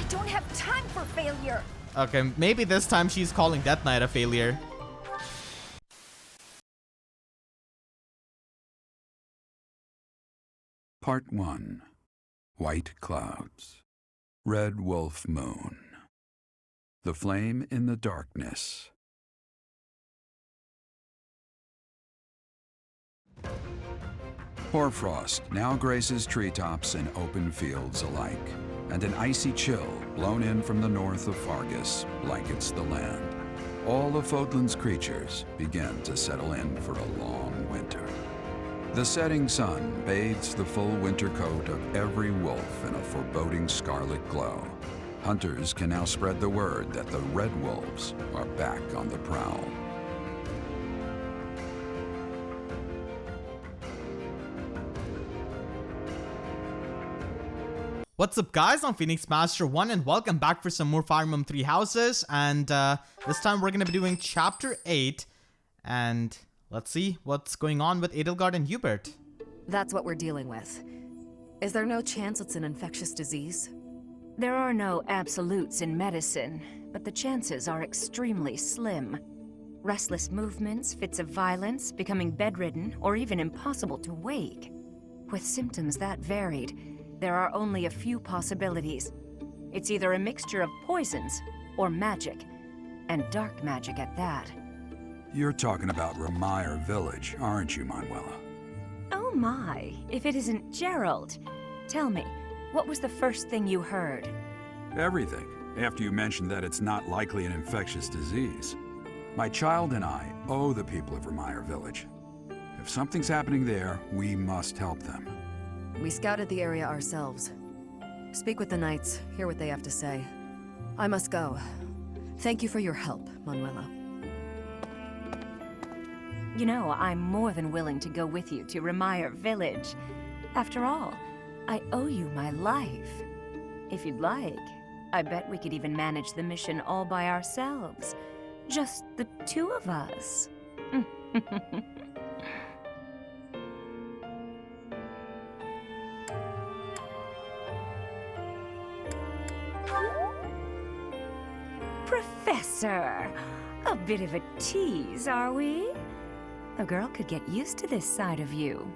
don't have time for failure. Okay, maybe this time she's calling Death Knight a failure. Part 1. White Clouds. Red Wolf Moon. The Flame in the Darkness. Hoarfrost now graces treetops and open fields alike, and an icy chill blown in from the north of Fargus blankets the land. All of Fódlan's creatures begin to settle in for a long winter. The setting sun bathes the full winter coat of every wolf in a foreboding scarlet glow. Hunters can now spread the word that the red wolves are back on the prowl. What's up guys, I'm Phoenix Master 1 and welcome back for some more Fire Emblem 3 Houses, and this time we're going to be doing Chapter 8, and let's see what's going on with Edelgard and Hubert. That's what we're dealing with. Is there no chance it's an infectious disease? There are no absolutes in medicine, but the chances are extremely slim. Restless movements, fits of violence, becoming bedridden, or even impossible to wake. With symptoms that varied, there are only a few possibilities. It's either a mixture of poisons or magic, and dark magic at that. You're talking about Remire Village, aren't you, Manuela? Oh my, if it isn't Gerald. Tell me, what was the first thing you heard? Everything, after you mentioned that it's not likely an infectious disease. My child and I owe the people of Remire Village. If something's happening there, we must help them. We scouted the area ourselves. Speak with the knights, hear what they have to say. I must go. Thank you for your help, Manuela. You know, I'm more than willing to go with you to Remire Village. After all, I owe you my life. If you'd like, I bet we could even manage the mission all by ourselves. Just the two of us. Professor! A bit of a tease, are we? A girl could get used to this side of you.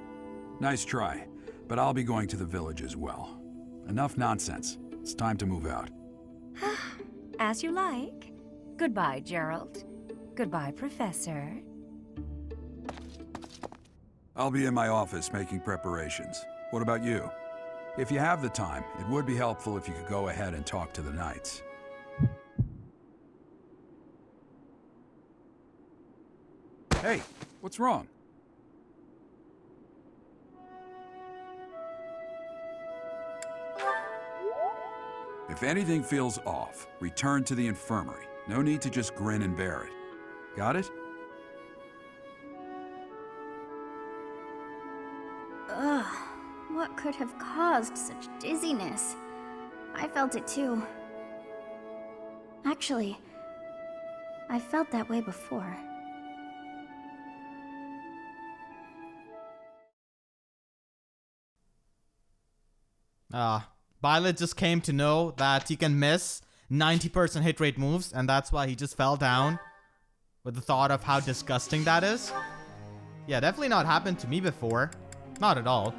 Nice try, but I'll be going to the village as well. Enough nonsense. It's time to move out. As you like. Goodbye, Gerald. Goodbye, Professor. I'll be in my office making preparations. What about you? If you have the time, it would be helpful if you could go ahead and talk to the knights. Hey, what's wrong? If anything feels off, return to the infirmary. No need to just grin and bear it. Got it? Ugh, what could have caused such dizziness? I felt it too. Actually, I felt that way before. Violet just came to know that he can miss 90% hit rate moves, and that's why he just fell down with the thought of how disgusting that is. Yeah, definitely not happened to me before. Not at all.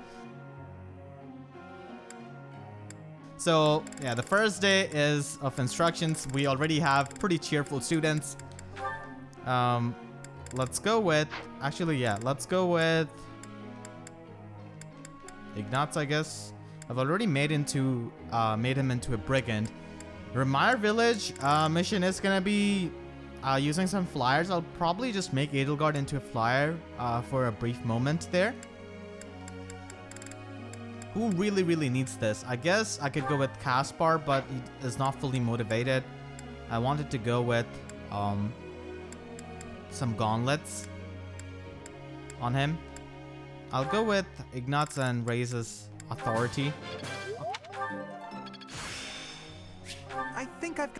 So, yeah, the first day is of instructions. We already have pretty cheerful students. Let's go with... Actually, yeah, let's go with... Ignatz, I guess. I've already made him into a brigand. Remire Village mission is gonna be using some flyers. I'll probably just make Edelgard into a flyer for a brief moment there. Who really needs this? I guess I could go with Caspar, but he is not fully motivated. I wanted to go with some gauntlets on him. I'll go with Ignatz and Raise's authority. I think I've...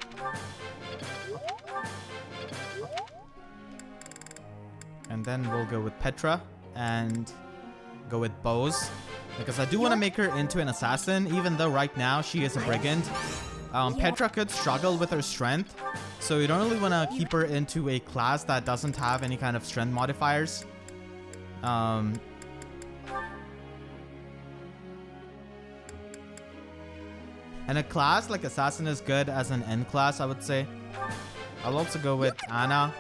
And then we'll go with Petra and go with Bose, because I do want to make her into an assassin, even though right now she is a brigand. Petra could struggle with her strength, so you don't really want to keep her into a class that doesn't have any kind of strength modifiers. And a class like Assassin is good as an end class, I would say. I'll also go with Anna.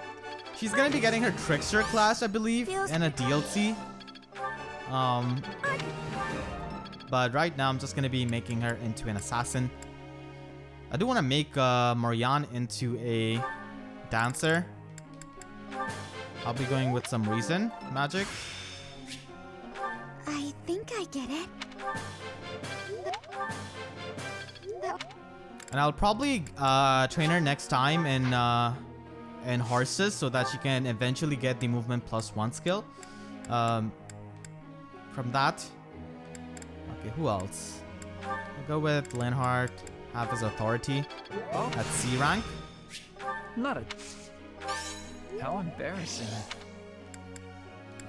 She's gonna be getting her Trickster class, I believe, in a DLC. But right now I'm just gonna be making her into an Assassin. I do want to make Marianne into a dancer. I'll be going with some reason magic. I think I get it. And I'll probably train her next time in horses so that she can eventually get the movement +1 skill. From that. Okay, who else? I'll go with Linhardt. Have his authority at C rank. Not a... How embarrassing.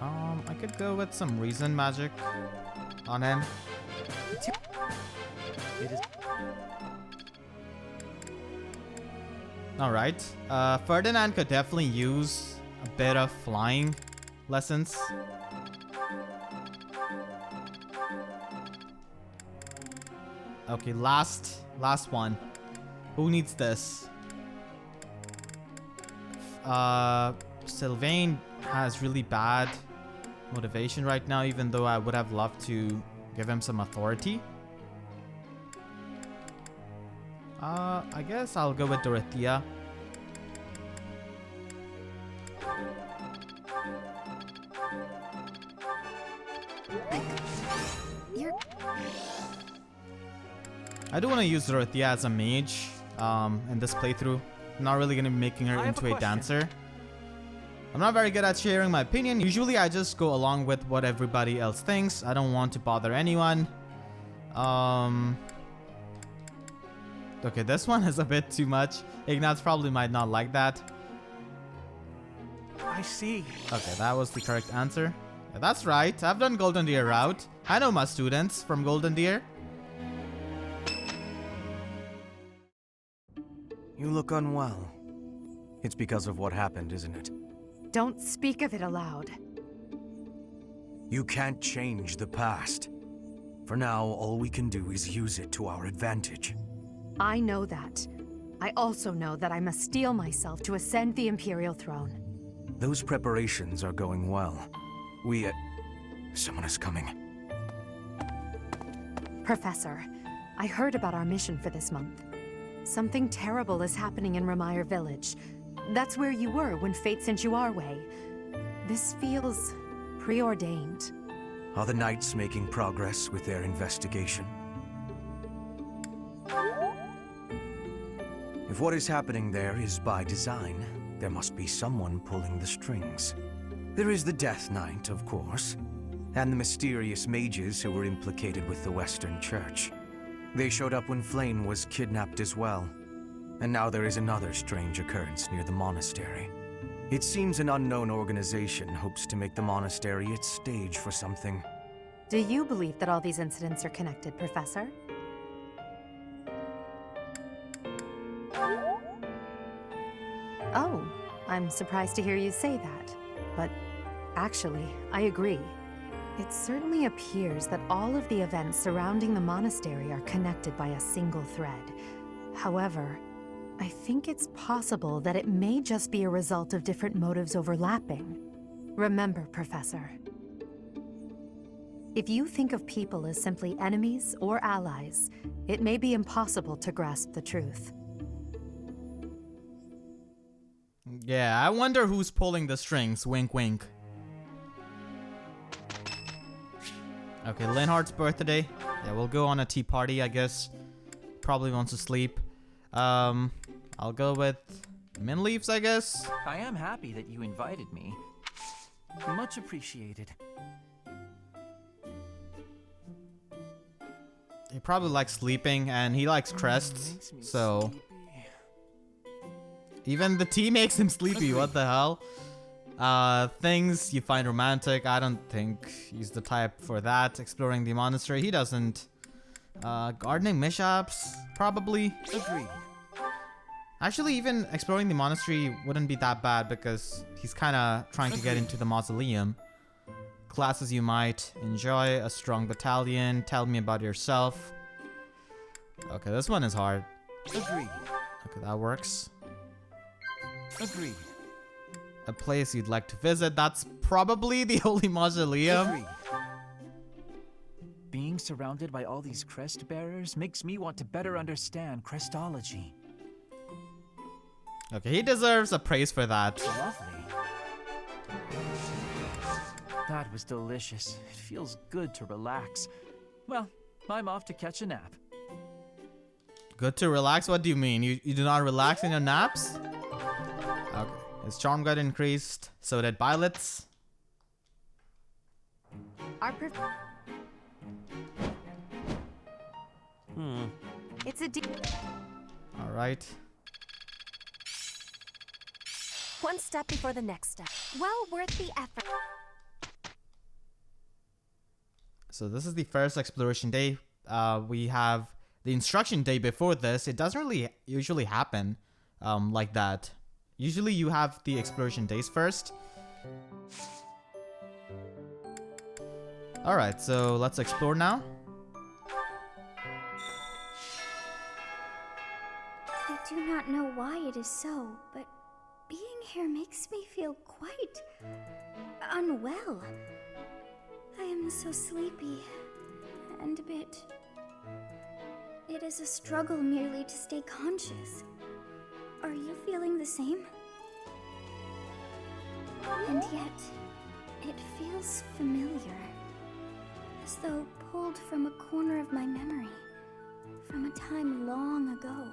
I could go with some reason magic on him. It is... Alright. Ferdinand could definitely use a bit of flying lessons. Okay, last one. Who needs this? Sylvain has really bad motivation right now, even though I would have loved to give him some authority. I guess I'll go with Dorothea. I do want to use Dorothea as a mage in this playthrough. I'm not really going to be making her into a dancer. I'm not very good at sharing my opinion. Usually I just go along with what everybody else thinks. I don't want to bother anyone. Okay, this one is a bit too much. Ignaz probably might not like that. I see. Okay, that was the correct answer. Yeah, that's right. I've done Golden Deer route. I know my students from Golden Deer. You look unwell. It's because of what happened, isn't it? Don't speak of it aloud. You can't change the past. For now, all we can do is use it to our advantage. I know that. I also know that I must steel myself to ascend the Imperial throne. Those preparations are going well. Someone is coming. Professor, I heard about our mission for this month. Something terrible is happening in Remire Village. That's where you were when fate sent you our way. This feels preordained. Are the Knights making progress with their investigation? If what is happening there is by design, there must be someone pulling the strings. There is the Death Knight, of course, and the mysterious mages who were implicated with the Western Church. They showed up when Flame was kidnapped as well. And now there is another strange occurrence near the monastery. It seems an unknown organization hopes to make the monastery its stage for something. Do you believe that all these incidents are connected, Professor? Oh, I'm surprised to hear you say that. But actually, I agree. It certainly appears that all of the events surrounding the monastery are connected by a single thread. However, I think it's possible that it may just be a result of different motives overlapping. Remember, Professor, if you think of people as simply enemies or allies, it may be impossible to grasp the truth. Yeah, I wonder who's pulling the strings. Wink, wink. Okay, Linhardt's birthday. Yeah, we'll go on a tea party, I guess. Probably wants to sleep. I'll go with mint leaves, I guess. I am happy that you invited me. Much appreciated. He probably likes sleeping, and he likes crests, so... Even the tea makes him sleepy, what the hell? Things you find romantic, I don't think he's the type for that. Exploring the monastery, he doesn't Gardening mishaps, probably. Agreed. Actually, even exploring the monastery wouldn't be that bad because he's kind of trying to get into the mausoleum. Classes you might enjoy, a strong battalion, tell me about yourself. Okay, this one is hard. Agreed. Okay, that works. Agreed. A place you'd like to visit, that's probably the Holy Mausoleum. Agreed. Being surrounded by all these crest bearers makes me want to better understand crestology. Okay, he deserves a praise for that. Lovely. That was delicious. It feels good to relax. Well, I'm off to catch a nap. Good to relax? What do you mean? You do not relax in your naps? Okay. His charm got increased. So did Violet's. It's a Alright. One step before the next step. Well worth the effort. So this is the first exploration day. We have the instruction day before this. It doesn't really usually happen like that. Usually you have the exploration days first. Alright, so let's explore now. I do not know why it is so, but being here makes me feel quite unwell. I am so sleepy and a bit... It is a struggle merely to stay conscious. Are you feeling the same? And yet, it feels familiar. As though pulled from a corner of my memory, from a time long ago.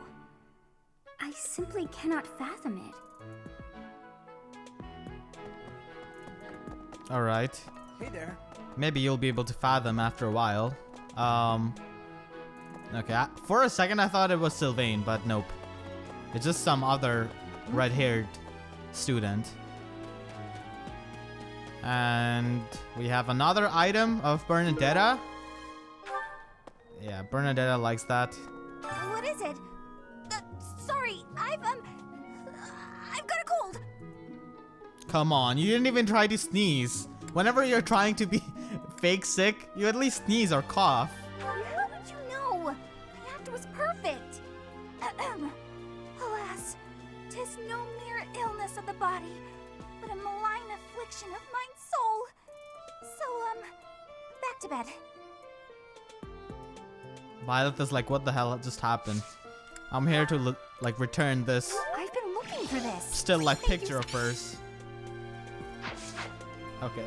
I simply cannot fathom it. Alright. Hey there. Maybe you'll be able to fathom after a while. Okay, for a second I thought it was Sylvain, but nope. It's just some other red-haired student. And we have another item of Bernadetta. Yeah, Bernadetta likes that. What is it? Sorry, I've got a cold. Come on, you didn't even try to sneeze. Whenever you're trying to be fake sick, you at least sneeze or cough. How would you know? My act was perfect. Alas, 'tis no mere illness of the body, but a malign affliction of mine soul. So, back to bed. Violet is like, what the hell just happened? I'm here to like return this I've been looking for this. still life picture of hers. Okay.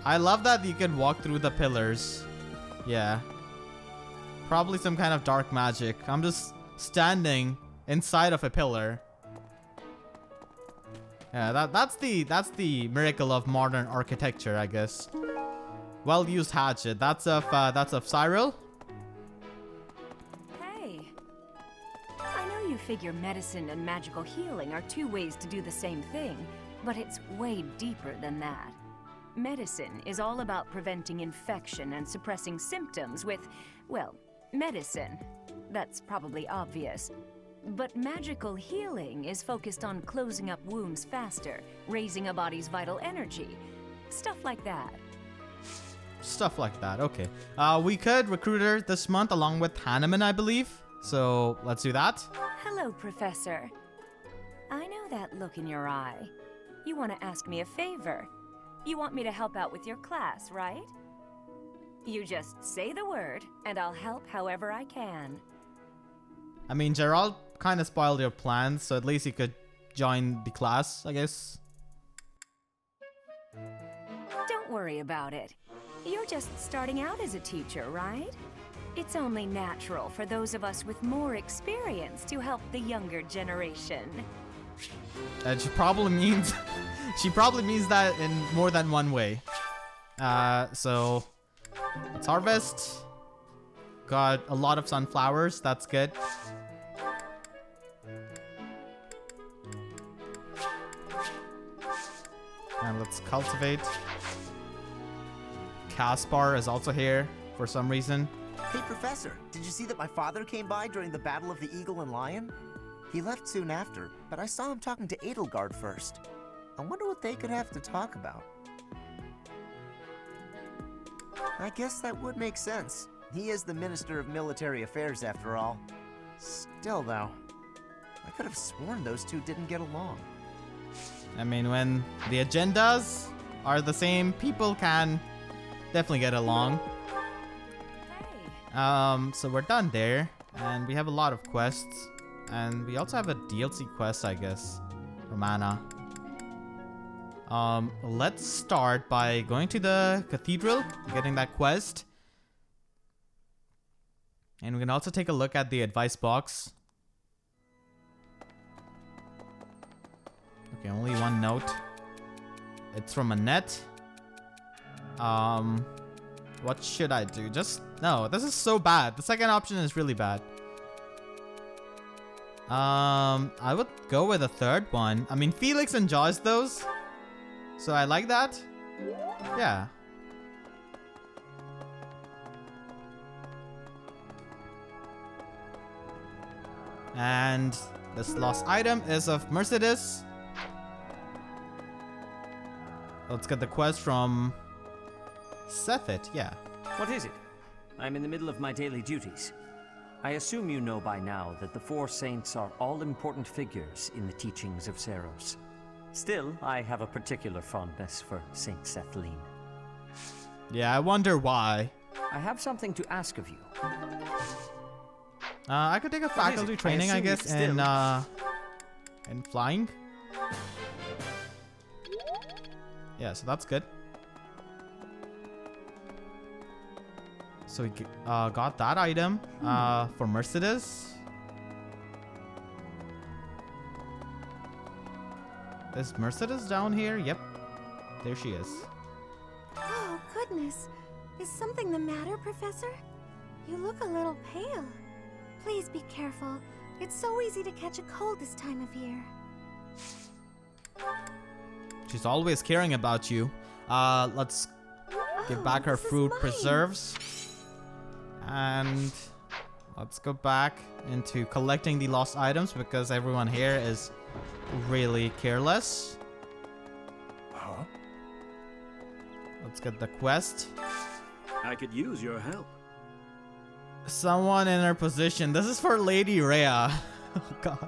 I love that you can walk through the pillars. Yeah. Probably some kind of dark magic. I'm just standing inside of a pillar. Yeah, that's the miracle of modern architecture, I guess. Well used hatchet. That's of Cyril. Hey. I know you figure medicine and magical healing are two ways to do the same thing, but it's way deeper than that. Medicine is all about preventing infection and suppressing symptoms with, well, medicine. That's probably obvious. But magical healing is focused on closing up wounds faster, raising a body's vital energy. Stuff like that. Stuff like that, okay. We could recruit her this month along with Hanneman, I believe. So let's do that. Hello, Professor. I know that look in your eye. You want to ask me a favor. You want me to help out with your class, right? You just say the word, and I'll help however I can. I mean, Gerald kind of spoiled your plans, so at least you could join the class, I guess. Don't worry about it. You're just starting out as a teacher, right? It's only natural for those of us with more experience to help the younger generation. She probably means she probably means that in more than one way. So let's harvest. Got a lot of sunflowers, that's good. And let's cultivate. Caspar is also here for some reason. Hey, Professor, did you see that my father came by during the Battle of the Eagle and Lion? He left soon after, but I saw him talking to Edelgard first. I wonder what they could have to talk about. I guess that would make sense. He is the Minister of Military Affairs, after all. Still, though, I could have sworn those two didn't get along. I mean, when the agendas are the same, people can definitely get along. So we're done there, and we have a lot of quests, and we also have a DLC quest, I guess, for mana. Let's start by going to the cathedral, getting that quest. And we can also take a look at the advice box. Okay, only one note. It's from Annette. What should I do? No, this is so bad. The second option is really bad. I would go with a third one. I mean, Felix enjoys those, so I like that. Yeah. And this lost item is of Mercedes. Let's get the quest from Sethit, yeah. What is it? I'm in the middle of my daily duties. I assume you know by now that the four saints are all-important figures in the teachings of Seiros. Still, I have a particular fondness for Saint Sethlin. Yeah, I wonder why. I have something to ask of you. I could take a faculty training, I guess, in flying. Yeah, so that's good. So we got that item for Mercedes. Is Mercedes down here? Yep. There she is. Oh, goodness. Is something the matter, Professor? You look a little pale. Please be careful. It's so easy to catch a cold this time of year. She's always caring about you. Let's give back her fruit preserves. And let's go back into collecting the lost items because everyone here is really careless. Huh? Let's get the quest. I could use your help. Someone in her position. This is for Lady Rhea. Oh god.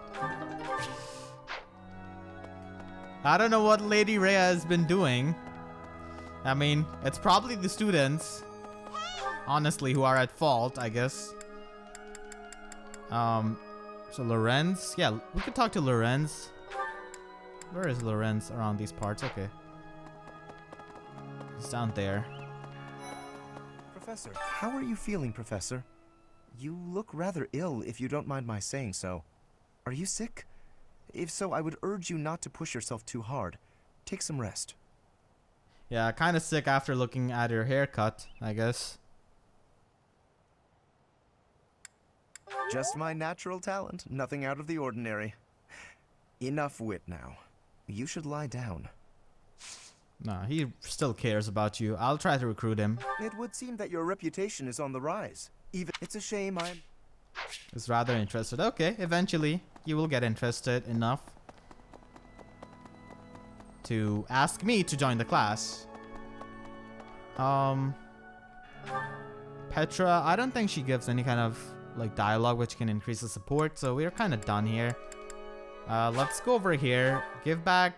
I don't know what Lady Rhea has been doing. I mean, it's probably the students, honestly, who are at fault, I guess. So Lorenz, yeah, we could talk to Lorenz. Where is Lorenz around these parts? Okay. He's down there. Professor, how are you feeling, Professor? You look rather ill, if you don't mind my saying so. Are you sick? If so, I would urge you not to push yourself too hard. Take some rest. Yeah, kind of sick after looking at her haircut, I guess. Just my natural talent, nothing out of the ordinary. Enough wit now. You should lie down. Nah, he still cares about you. I'll try to recruit him. It would seem that your reputation is on the rise. It's a shame Is rather interested. Okay, eventually you will get interested enough to ask me to join the class. Petra, I don't think she gives any kind of like dialogue which can increase the support, so we're kind of done here. Let's go over here, give back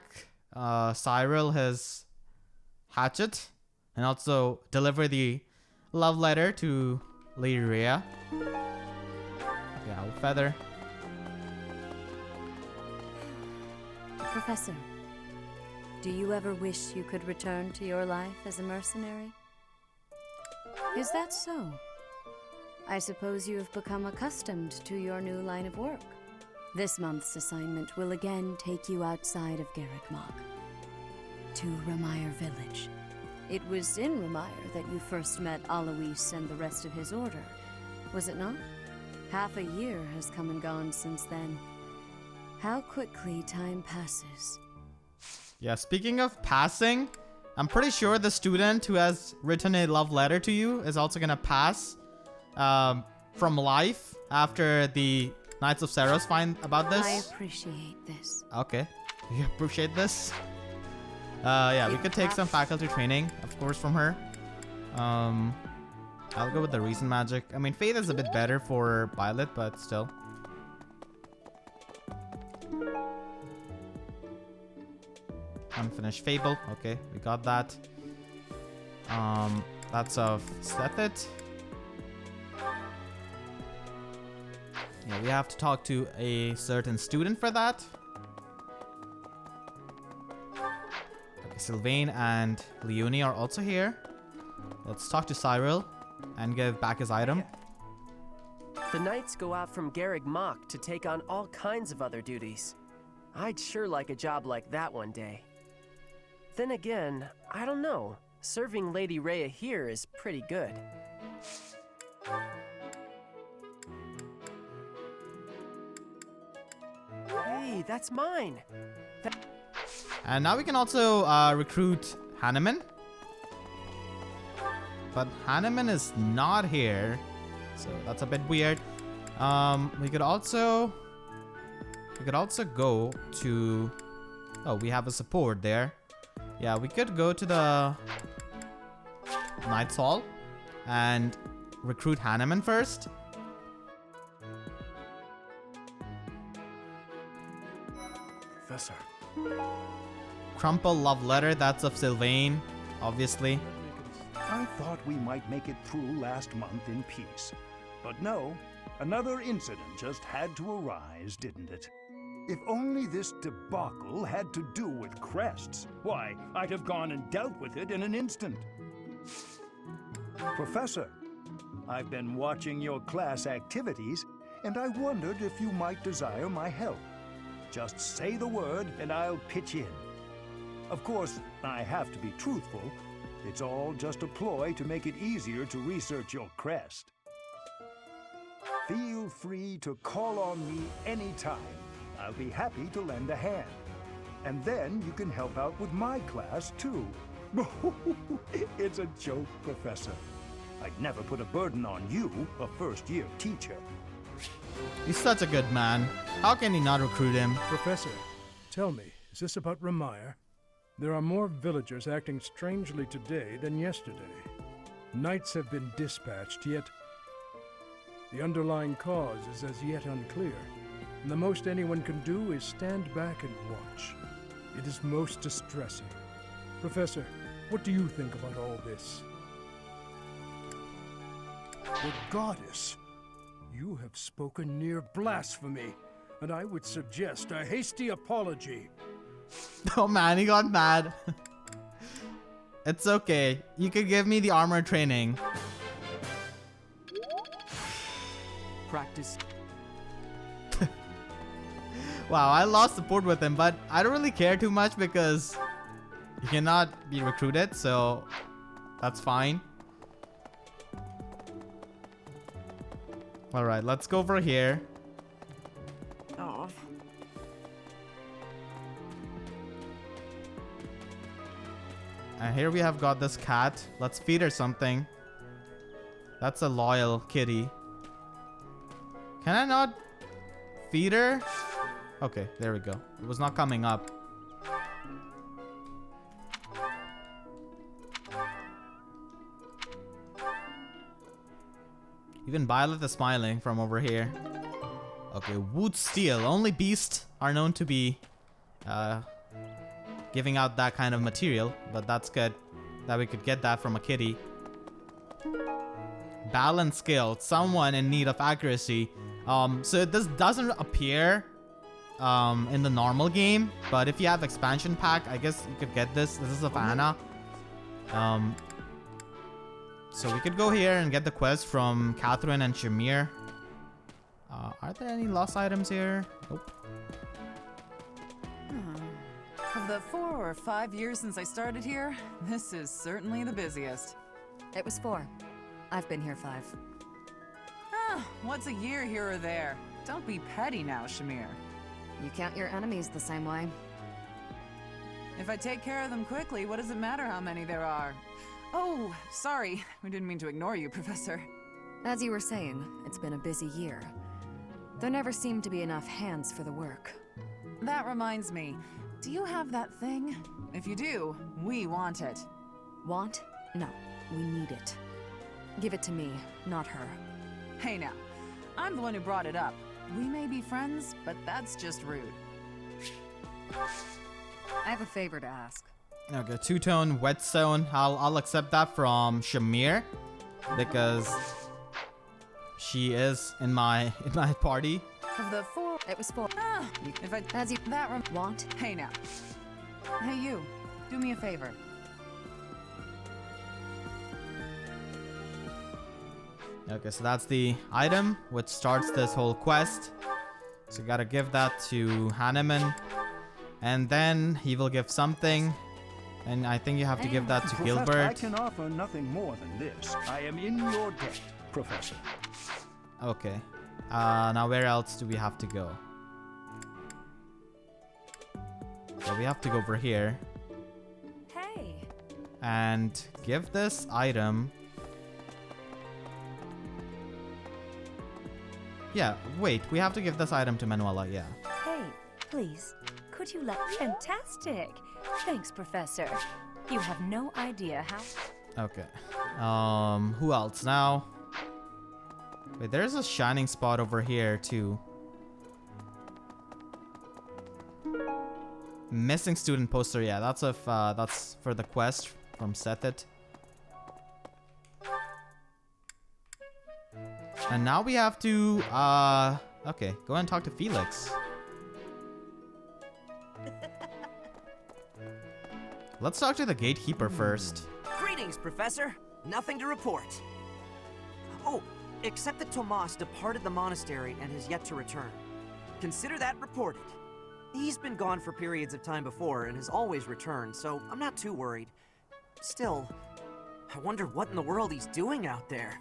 Cyril his hatchet, and also deliver the love letter to Lady Rhea. Yeah, Owl Feather. Professor, do you ever wish you could return to your life as a mercenary? Is that so? I suppose you have become accustomed to your new line of work. This month's assignment will again take you outside of Garrickmach, to Remire Village. It was in Remire that you first met Alois and the rest of his order, was it not? Half a year has come and gone since then. How quickly time passes. Yeah, speaking of passing, I'm pretty sure the student who has written a love letter to you is also gonna pass from life after the Knights of Seiros find about this. I appreciate this. Okay, you appreciate this? Yeah, we could take some faculty training, of course, from her. I'll go with the recent magic. I mean, Faith is a bit better for Violet, but still. Unfinished Fable. Okay, we got that. That's of Sethit. Yeah, we have to talk to a certain student for that. Okay, Sylvain and Leonie are also here. Let's talk to Cyril and give back his item. The knights go out from Garreg Mach to take on all kinds of other duties. I'd sure like a job like that one day. Then again, I don't know. Serving Lady Rhea here is pretty good. Hey, that's mine! And now we can also recruit Hanneman. But Hanneman is not here, so that's a bit weird. We could also go to... Oh, we have a support there. Yeah, we could go to the Knight's Hall and recruit Hanneman first. Professor. Crumple love letter, that's of Sylvain, obviously. I thought we might make it through last month in peace. But no, another incident just had to arise, didn't it? If only this debacle had to do with crests, why, I'd have gone and dealt with it in an instant. Professor, I've been watching your class activities, and I wondered if you might desire my help. Just say the word, and I'll pitch in. Of course, I have to be truthful. It's all just a ploy to make it easier to research your crest. Feel free to call on me anytime. I'll be happy to lend a hand. And then you can help out with my class, too. It's a joke, Professor. I'd never put a burden on you, a first-year teacher. He's such a good man. How can he not recruit him? Professor, tell me, is this about Remire? There are more villagers acting strangely today than yesterday. Knights have been dispatched, yet the underlying cause is as yet unclear. And the most anyone can do is stand back and watch. It is most distressing. Professor, what do you think about all this? The goddess! You have spoken near blasphemy, and I would suggest a hasty apology. Oh man, he got mad. It's okay. You could give me the armor training. Practice. Wow, I lost support with him, but I don't really care too much because he cannot be recruited, so that's fine. Alright, let's go over here. Oh. And here we have got this cat. Let's feed her something. That's a loyal kitty. Can I not feed her? Okay, there we go. It was not coming up. Even Violet is smiling from over here. Okay, wood steel. Only beasts are known to be giving out that kind of material, but that's good that we could get that from a kitty. Balance skill. Someone in need of accuracy. So this doesn't appear in the normal game, but if you have expansion pack, I guess you could get this. This is of Anna. So we could go here and get the quest from Catherine and Shamir. Are there any lost items here? Nope. Of the 4 or 5 years since I started here, this is certainly the busiest. It was 4. I've been here 5. What's a year here or there? Don't be petty now, Shamir. You count your enemies the same way. If I take care of them quickly, what does it matter how many there are? Oh, sorry. We didn't mean to ignore you, Professor. As you were saying, it's been a busy year. There never seem to be enough hands for the work. That reminds me. Do you have that thing? If you do, we want it. Want? No, we need it. Give it to me, not her. Hey now, I'm the one who brought it up. We may be friends, but that's just rude. I have a favor to ask. Okay, two-tone whetstone. I'll accept that from Shamir because she is in my party. Of the four, it was four. Ah, if I as you want. Hey now. Hey you, do me a favor. Okay, so that's the item which starts this whole quest. So you gotta give that to Hanneman. And then he will give something. And I think you have to give that to Professor, Gilbert. I can offer nothing more than this. I am in your debt, Professor. Okay. Now where else do we have to go? So we have to go over here. Hey. And give this item. Yeah, wait, we have to give this item to Manuela, yeah. Hey, please, could you let... Fantastic! Thanks, Professor. You have no idea how... Okay. Who else now? Wait, there's a shining spot over here, too. Missing student poster, yeah, that's for the quest from Sethit. And now we have to, okay, go and talk to Felix. Let's talk to the gatekeeper first. Greetings, Professor. Nothing to report. Oh, except that Tomas departed the monastery and has yet to return. Consider that reported. He's been gone for periods of time before and has always returned, so I'm not too worried. Still, I wonder what in the world he's doing out there.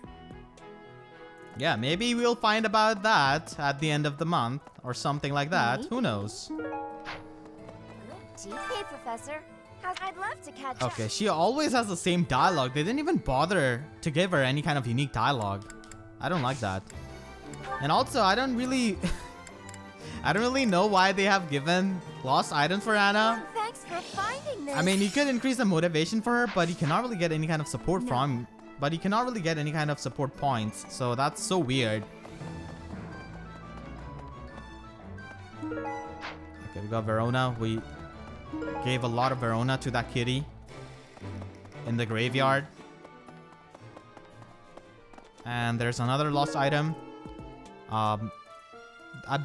Yeah, maybe we'll find about that at the end of the month or something like that. Me? Who knows? Hey, Professor. I'd love to catch up. Okay, she always has the same dialogue. They didn't even bother to give her any kind of unique dialogue. I don't like that. And also, I don't really know why they have given lost items for Anna. Thanks for finding this. I mean, you could increase the motivation for her, but you cannot really get any kind of support from... But you cannot really get any kind of support points. So that's so weird. Okay, we got Verona. We gave a lot of Verona to that kitty in the graveyard. And there's another lost item. I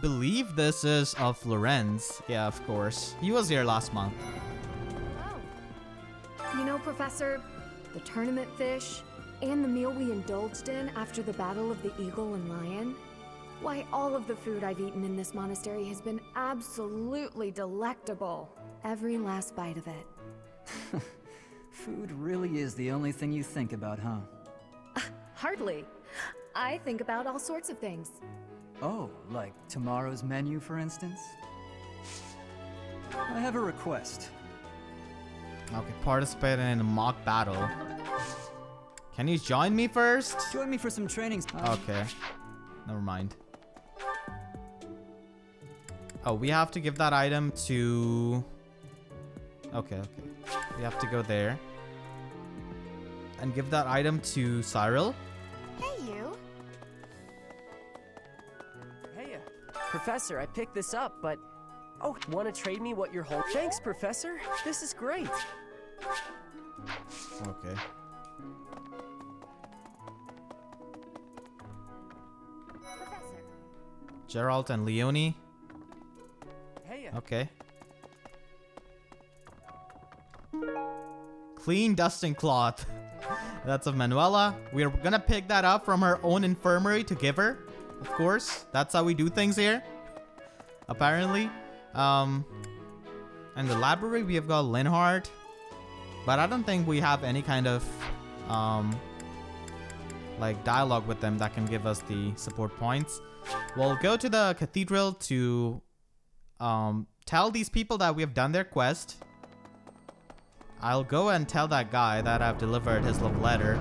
believe this is of Lorenz. Yeah, of course. He was here last month. You know, Professor, the tournament fish and the meal we indulged in after the Battle of the Eagle and Lion, why, all of the food I've eaten in this monastery has been absolutely delectable. Every last bite of it. Food really is the only thing you think about, huh? Hardly. I think about all sorts of things. Oh, like tomorrow's menu, for instance? I have a request. Okay, participate in a mock battle. Can you join me first? Join me for some trainings. Okay. Never mind. Oh, we have to give that item to... Okay. We have to go there. And give that item to Cyril. Hey, you. Hey, Professor, I picked this up, but... Oh, want to trade me what you're holding? Thanks, Professor. This is great. Okay. Geralt and Leonie. Hey. Okay. Clean dusting cloth. That's of Manuela. We're gonna pick that up from her own infirmary to give her. Of course. That's how we do things here. Apparently. And the library we have got Linhardt. But I don't think we have any kind of like dialogue with them that can give us the support points. We'll go to the cathedral to tell these people that we have done their quest. I'll go and tell that guy that I've delivered his love letter.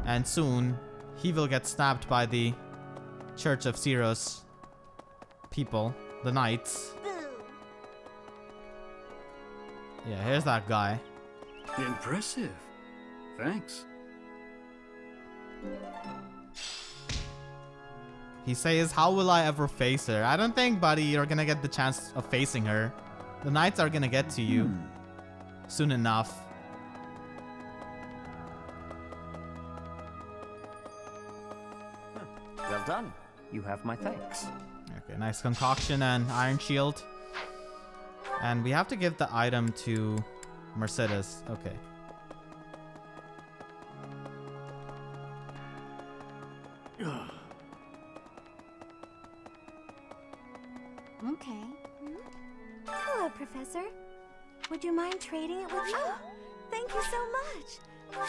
And soon, he will get snapped by the Church of Seiros people, the knights. Yeah, here's that guy. Impressive. Thanks. He says, how will I ever face her? I don't think, buddy, you're gonna get the chance of facing her. The knights are gonna get to you soon enough. Well done. You have my thanks. Okay, nice concoction and iron shield. And we have to give the item to Mercedes. Okay. Okay. Hello, Professor. Would you mind trading it with me? Oh, thank you so much.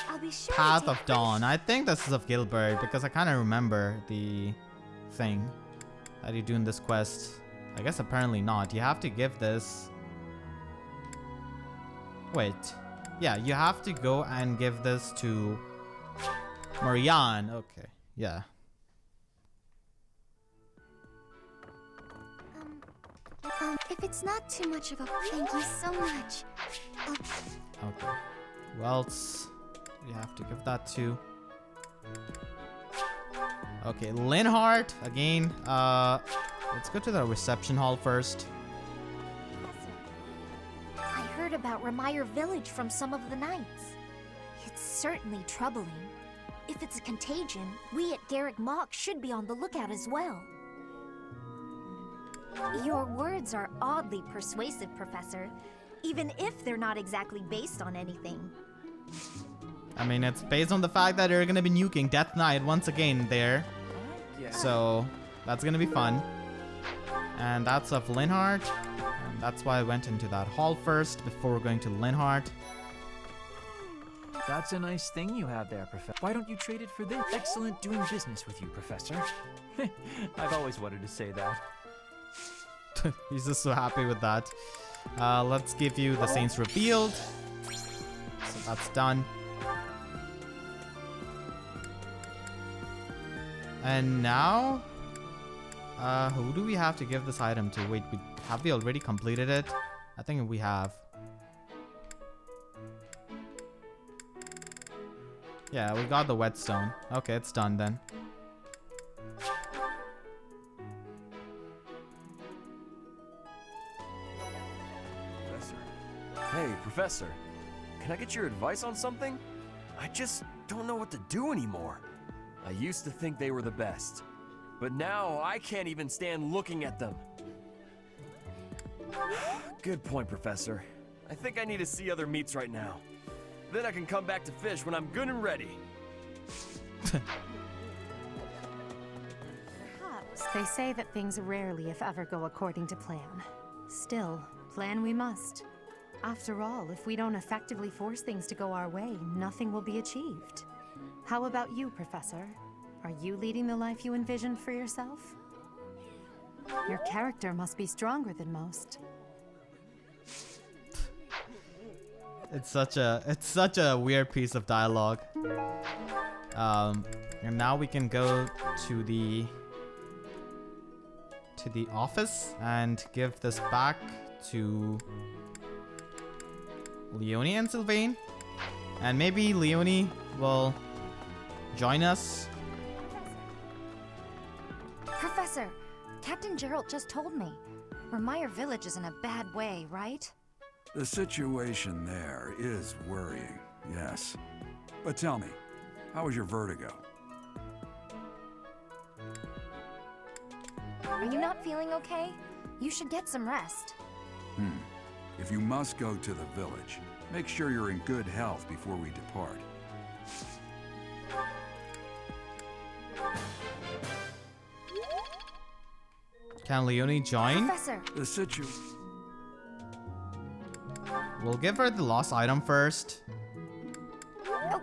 I'll be sure Path to of Dawn. I think this is of Gilbert because I kind of remember the thing that you do in this quest. I guess apparently not. You have to give this... Wait. Yeah, you have to go and give this to Marianne. Okay, yeah. If it's not too much of a thank you so much. Okay. Who else? We have to give that to... Okay, Linhardt again. Let's go to the reception hall first. I heard about Remire Village from some of the knights. It's certainly troubling. If it's a contagion, we at Garrick Mach should be on the lookout as well. Your words are oddly persuasive, Professor, even if they're not exactly based on anything. I mean, it's based on the fact that they're gonna be nuking Death Knight once again there. So, that's gonna be fun. And that's of Linhardt. And that's why I went into that hall first before going to Linhardt. That's a nice thing you have there, Professor. Why don't you trade it for this? Excellent doing business with you, Professor. I've always wanted to say that. He's just so happy with that. Let's give you the Saints Revealed. So that's done. And now, who do we have to give this item to? Wait, have we already completed it? I think we have. Yeah, we got the whetstone. Okay, it's done then. Hey, Professor. Can I get your advice on something? I just don't know what to do anymore. I used to think they were the best, but now I can't even stand looking at them. Good point, Professor. I think I need to see other meats right now. Then I can come back to fish when I'm good and ready. They say that things rarely, if ever, go according to plan. Still, plan we must. After all, if we don't effectively force things to go our way, nothing will be achieved. How about you, Professor? Are you leading the life you envisioned for yourself? Your character must be stronger than most. It's such a weird piece of dialogue. And now we can go to the office and give this back to Leonie and Sylvain. And maybe Leonie will join us. Professor, Captain Gerald just told me. Remire Village is in a bad way, right? The situation there is worrying, yes. But tell me, how was your vertigo? Are you not feeling okay? You should get some rest. If you must go to the village, make sure you're in good health before we depart. Can Leonie join? Professor. The situation... We'll give her the lost item first. Oh.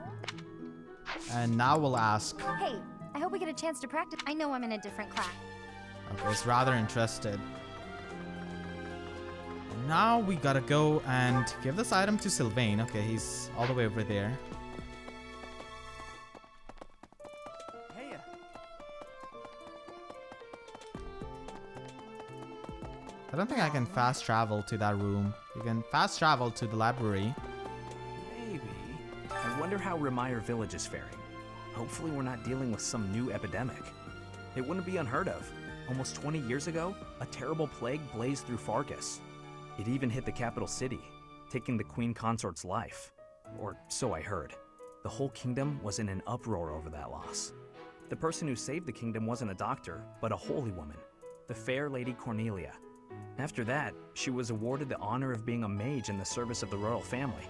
And now we'll ask. Hey, I hope we get a chance to practice. I know I'm in a different class. Okay, he's rather interested. now we gotta go and give this item to Sylvain. Okay, he's all the way over there. Hey. I don't think I can fast travel to that room. You can fast travel to the library. Maybe. I wonder how Remire Village is faring. Hopefully we're not dealing with some new epidemic. It wouldn't be unheard of. Almost 20 years ago, a terrible plague blazed through Fargus. It even hit the capital city, taking the Queen Consort's life. Or so I heard. The whole kingdom was in an uproar over that loss. The person who saved the kingdom wasn't a doctor, but a holy woman, the fair Lady Cornelia. After that, she was awarded the honor of being a mage in the service of the royal family.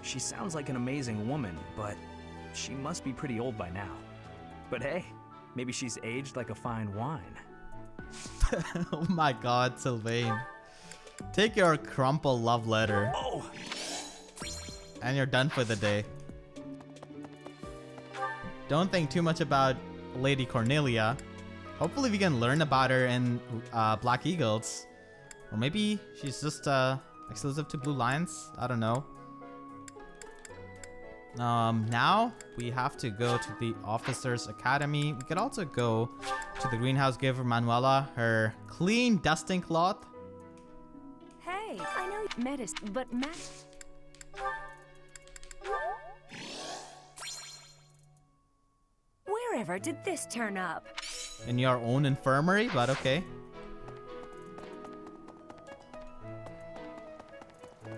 She sounds like an amazing woman, but she must be pretty old by now. But hey, maybe she's aged like a fine wine. Oh my god, Sylvain. Take your crumple love letter. Oh. And you're done for the day. Don't think too much about Lady Cornelia. Hopefully we can learn about her in Black Eagles. Or maybe she's just exclusive to Blue Lions. I don't know. Now we have to go to the Officers Academy. We could also go to the greenhouse, give Manuela her clean dusting cloth. Hey, I know medicine, but wherever did this turn up? In your own infirmary, but okay.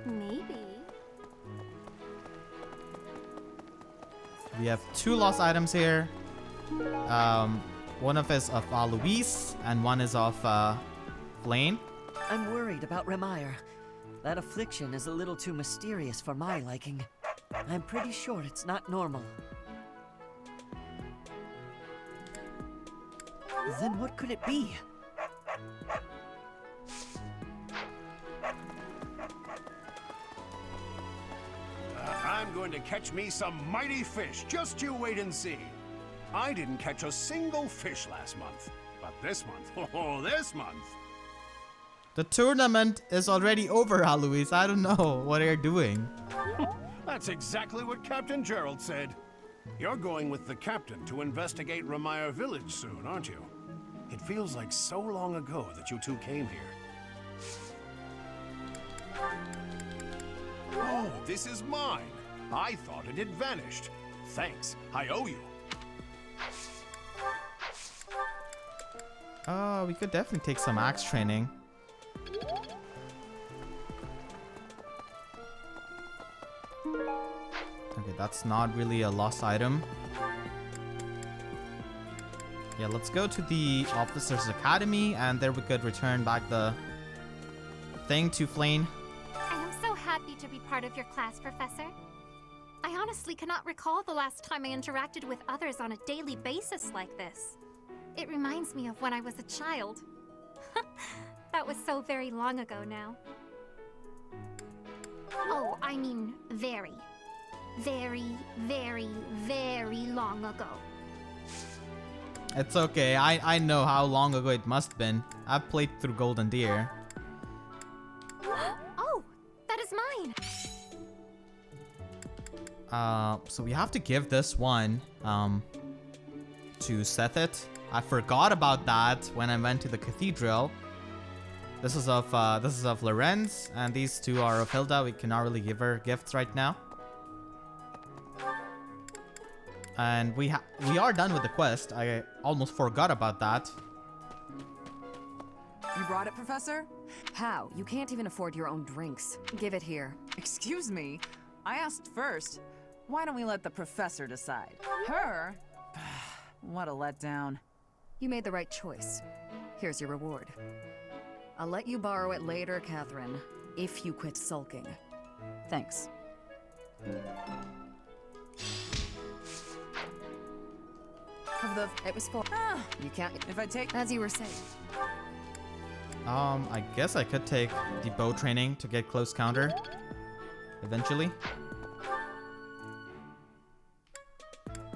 Maybe. We have 2 lost items here. One of is of Louise, and one is of Blaine. I'm worried about Remire. That affliction is a little too mysterious for my liking. I'm pretty sure it's not normal. Then what could it be? I'm going to catch me some mighty fish. Just you wait and see. I didn't catch a single fish last month. But this month, oh, this month. The tournament is already over, Louise. I don't know what you're doing. That's exactly what Captain Gerald said. You're going with the captain to investigate Remire Village soon, aren't you? It feels like so long ago that you two came here. Oh, this is mine. I thought it had vanished. Thanks, I owe you. Oh, we could definitely take some axe training. Okay, that's not really a lost item. Yeah, let's go to the Officers Academy, and there we could return back the thing to Flane. I am so happy to be part of your class, Professor. I honestly cannot recall the last time I interacted with others on a daily basis like this. It reminds me of when I was a child. That was so very long ago now. Oh, I mean very, very, very, very long ago. It's okay, I know how long ago it must have been. I've played through Golden Deer. Oh, that is mine! So we have to give this one to Sethit. I forgot about that when I went to the cathedral. This is of Lorenz, and these two are of Hilda. We cannot really give her gifts right now. And we are done with the quest. I almost forgot about that. You brought it, Professor? How? You can't even afford your own drinks. Give it here. Excuse me? I asked first. Why don't we let the professor decide? Her? What a letdown. You made the right choice. Here's your reward. I'll let you borrow it later, Catherine, if you quit sulking. Thanks. It was for... You can't... If I take... As you were saying. I guess I could take the bow training to get close counter. Eventually.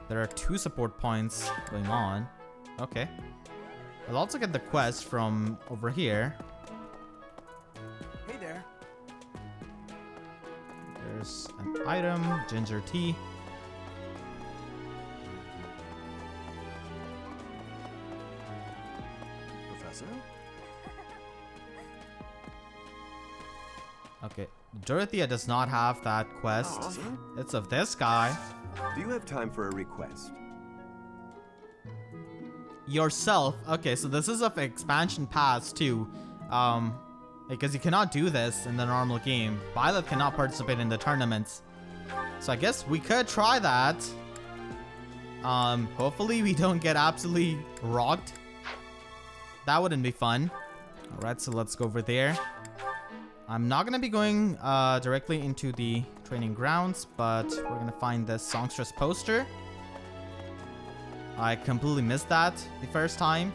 There are 2 support points going on. Okay. I'll also get the quest from over here. Hey there. item, ginger tea. Professor? Okay, Dorothea does not have that quest. It's of this guy. Do you have time for a request? Yourself. Okay, so this is of expansion pass too. Because you cannot do this in the normal game. Violet cannot participate in the tournaments. So I guess we could try that. Hopefully we don't get absolutely rocked. That wouldn't be fun. Alright, so let's go over there. I'm not gonna be going directly into the training grounds, but we're gonna find this songstress poster. I completely missed that the first time.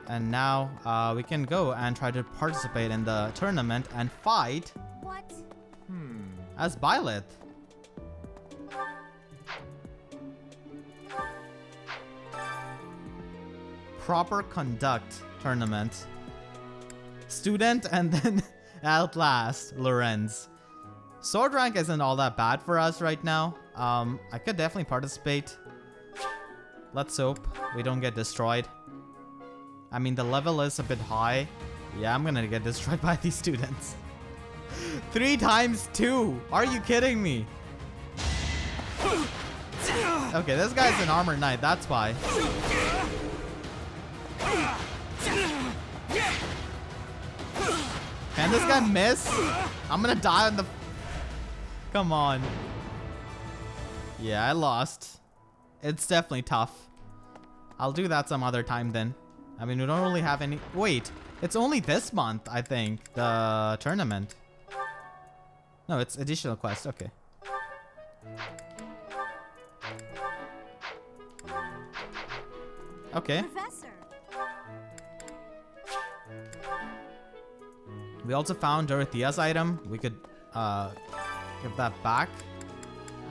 And now we can go and try to participate in the tournament and fight as Violet. Proper conduct tournament. Student and then Outlast Lorenz. Sword rank isn't all that bad for us right now. I could definitely participate. Let's hope we don't get destroyed. I mean, the level is a bit high. Yeah, I'm gonna get destroyed by these students. 3 times 2. Are you kidding me? Okay, this guy's an armored knight. That's why. Can this guy miss? I'm gonna die on the... Come on. Yeah, I lost. It's definitely tough. I'll do that some other time then. I mean, we don't really have any... Wait, it's only this month, I think, the tournament. No, it's additional quest. Okay. Okay. Professor. We also found Dorothea's item. We could give that back.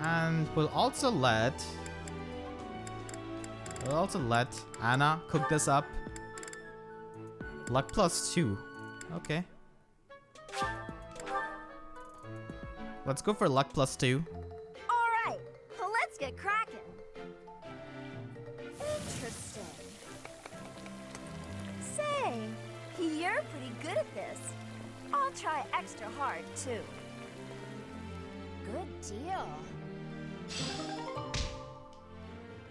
And we'll also let Anna cook this up. Luck +2. Okay. Let's go for luck +2. Alright, let's get cracking. Interesting. Say, you're pretty good at this. I'll try extra hard, too. Good deal.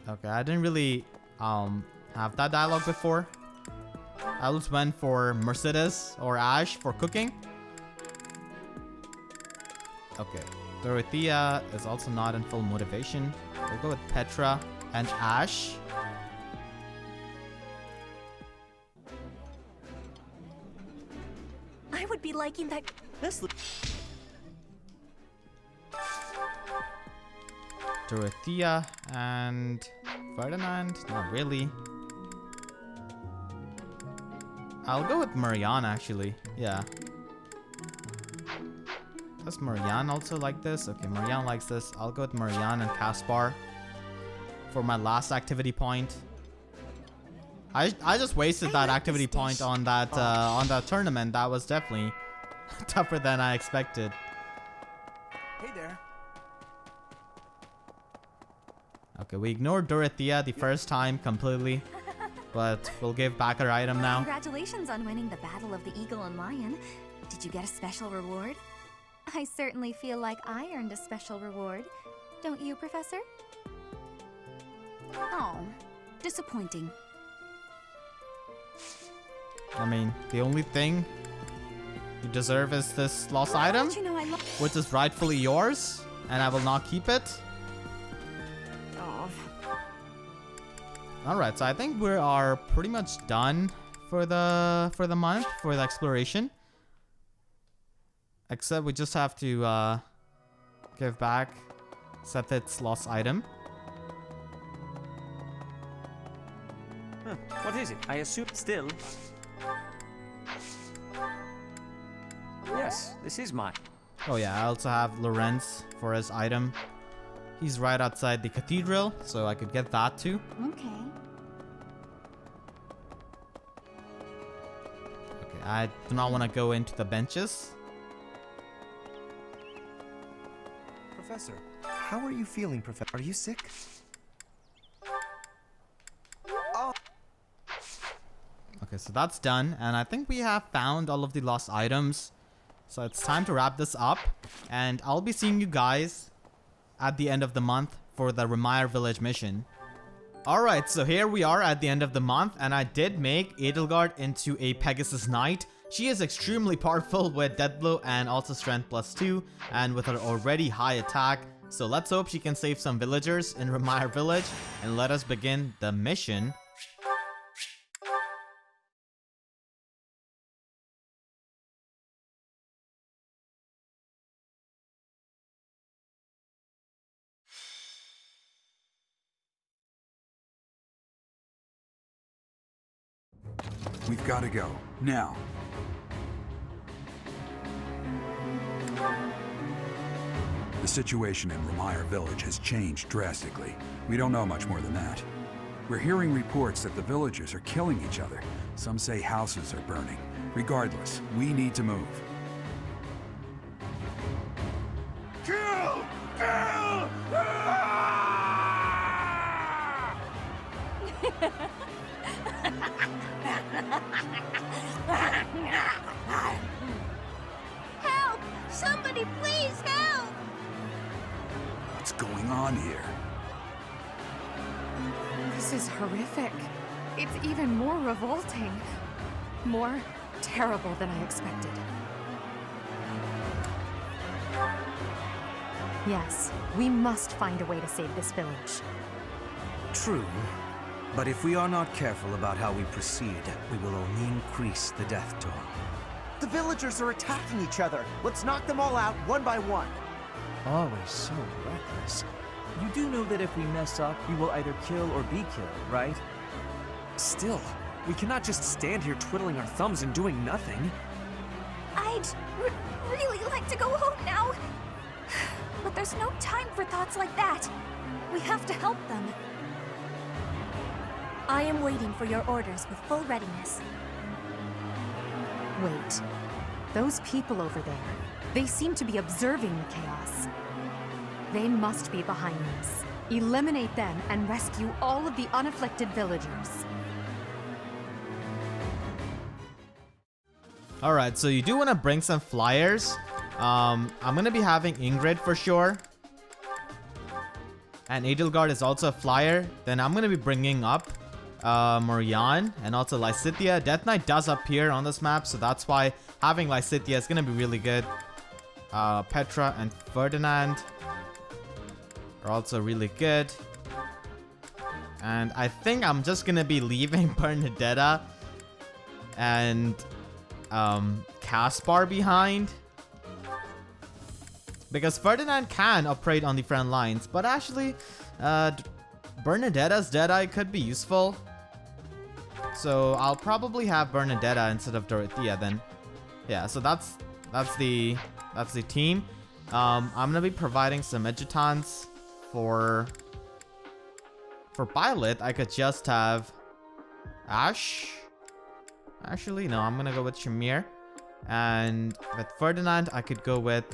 Okay, I didn't really have that dialogue before. I just went for Mercedes or Ash for cooking. Okay, Dorothea is also not in full motivation. We'll go with Petra and Ash. I would be liking that. Dorothea and Ferdinand, not really. I'll go with Marianne actually, yeah. Does Marianne also like this? Okay, Marianne likes this. I'll go with Marianne and Caspar for my last activity point. I just wasted that activity point on that tournament. That was definitely tougher than I expected. Hey there. Okay, we ignored Dorothea the first time completely, but we'll give back her item now. Congratulations on winning the Battle of the Eagle and Lion. Did you get a special reward? I certainly feel like I earned a special reward. Don't you, Professor? Oh, disappointing. I mean, the only thing you deserve is this lost item, which is rightfully yours, and I will not keep it. Alright, so I think we are pretty much done for the month, for the exploration. Except we just have to give back Seth's lost item. Huh. What is it? I assume still. Yes, this is mine. Oh yeah, I also have Lorenz for his item. He's right outside the cathedral, so I could get that too. Okay. Okay, I do not want to go into the benches. Professor, how are you feeling, Professor? Are you sick? Okay, so that's done, and I think we have found all of the lost items. So it's time to wrap this up, and I'll be seeing you guys at the end of the month for the Remire Village mission. Alright, so here we are at the end of the month, and I did make Edelgard into a Pegasus Knight. She is extremely powerful with Death Blow and also Strength +2, and with her already high attack. So let's hope she can save some villagers in Remire Village, and let us begin the mission. We've got to go. Now. The situation in Remire Village has changed drastically. We don't know much more than that. We're hearing reports that the villagers are killing each other. Some say houses are burning. Regardless, we need to move. Kill! Kill! Help! Somebody please help! What's going on here? This is horrific. It's even more revolting. More terrible than I expected. Yes, we must find a way to save this village. True. But if we are not careful about how we proceed, we will only increase the death toll. The villagers are attacking each other. Let's knock them all out one by one. Always so reckless. You do know that if we mess up, we will either kill or be killed, right? Still, we cannot just stand here twiddling our thumbs and doing nothing. I'd really like to go home now. But there's no time for thoughts like that. We have to help them. I am waiting for your orders with full readiness. Wait. Those people over there, they seem to be observing the chaos. They must be behind this. Eliminate them and rescue all of the unafflicted villagers. Alright, so you do want to bring some flyers. I'm going to be having Ingrid for sure. And Edelgard is also a flyer. Then I'm going to be bringing up Morian and also Lysithea. Death Knight does appear on this map, so that's why having Lysithea is going to be really good. Petra and Ferdinand are also really good. And I think I'm just going to be leaving Bernadetta and Caspar behind. Because Ferdinand can operate on the front lines, but actually Bernadetta's Deadeye could be useful. So I'll probably have Bernadetta instead of Dorothea then. Yeah, so that's the team. I'm gonna be providing some adjutants for Violet. I could just have Ash. Actually, no, I'm gonna go with Shamir. And with Ferdinand, I could go with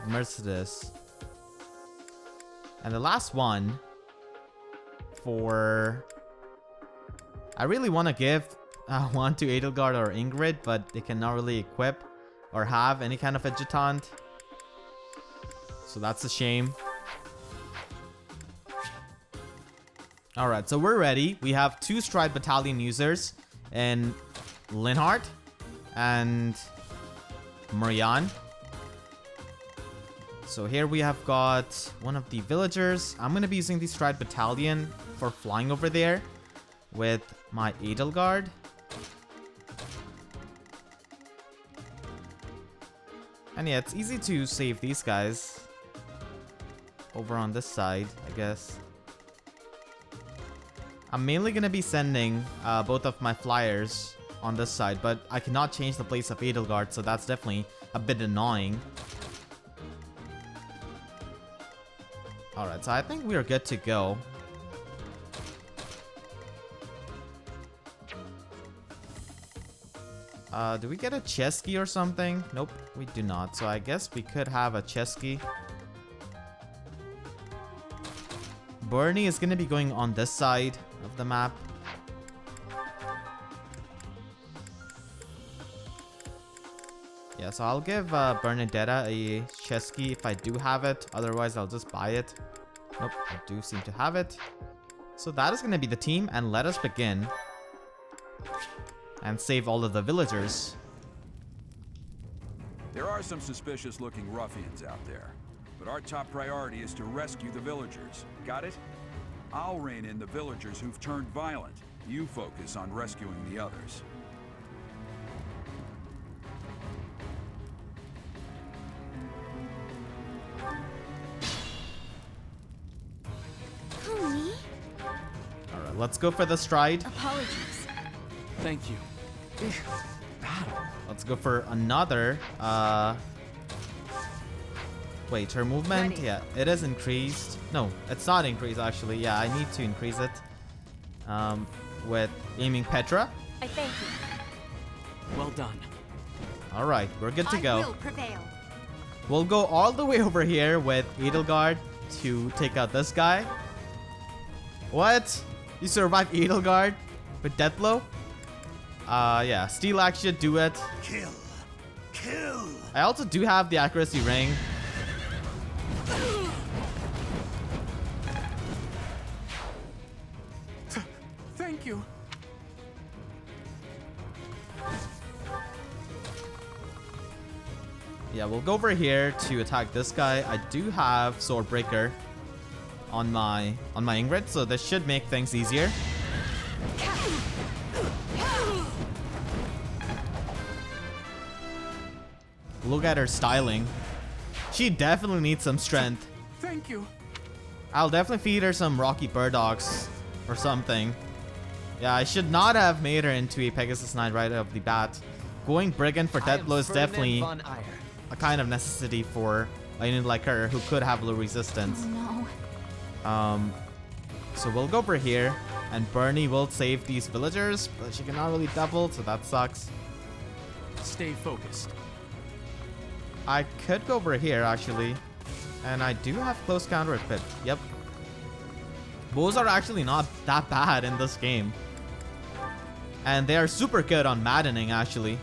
Mercedes. And the last one for... I really want to give one to Edelgard or Ingrid, but they cannot really equip or have any kind of adjutant. So that's a shame. Alright, so we're ready. We have 2 Stride Battalion users in Linhardt and Marianne. So here we have got one of the villagers. I'm going to be using the Stride Battalion for flying over there with my Edelgard. And yeah, it's easy to save these guys over on this side, I guess. I'm mainly going to be sending both of my flyers on this side, but I cannot change the place of Edelgard, so that's definitely a bit annoying. Alright, so I think we are good to go. Do we get a chess key or something? Nope, we do not. So I guess we could have a chess key. Bernie is going to be going on this side of the map. Yeah, so I'll give Bernadetta a chess key if I do have it. Otherwise, I'll just buy it. Nope, I do seem to have it. So that is going to be the team, and let us begin. And save all of the villagers. There are some suspicious-looking ruffians out there, but our top priority is to rescue the villagers. Got it? I'll rein in the villagers who've turned violent. You focus on rescuing the others. Me? Alright, let's go for the stride. Apologies. Thank you. Let's go for another. Wait, her movement? Ready. Yeah, it is increased. No, it's not increased actually. Yeah, I need to increase it. With aiming Petra. I thank you. Well done. Alright, we're good to I go. will prevail. We'll go all the way over here with Edelgard to take out this guy. What? You survived Edelgard with Deathblow? Yeah, Steel Axe should do it. Kill. Kill. I also do have the accuracy ring. Thank you. Yeah, we'll go over here to attack this guy. I do have Swordbreaker on my Ingrid, so this should make things easier. Look at her styling. She definitely needs some strength. Thank you. I'll definitely feed her some Rocky Burdocks or something. Yeah, I should not have made her into a Pegasus Knight right off the bat. Going Brigand for Deathblow is definitely a kind of necessity for a unit like her who could have low resistance. Oh, no. So we'll go over here, and Bernie will save these villagers, but she cannot really double, so that sucks. Stay focused. I could go over here actually, and I do have close counter equipped. Yep. Bows are actually not that bad in this game, and they are super good on maddening actually.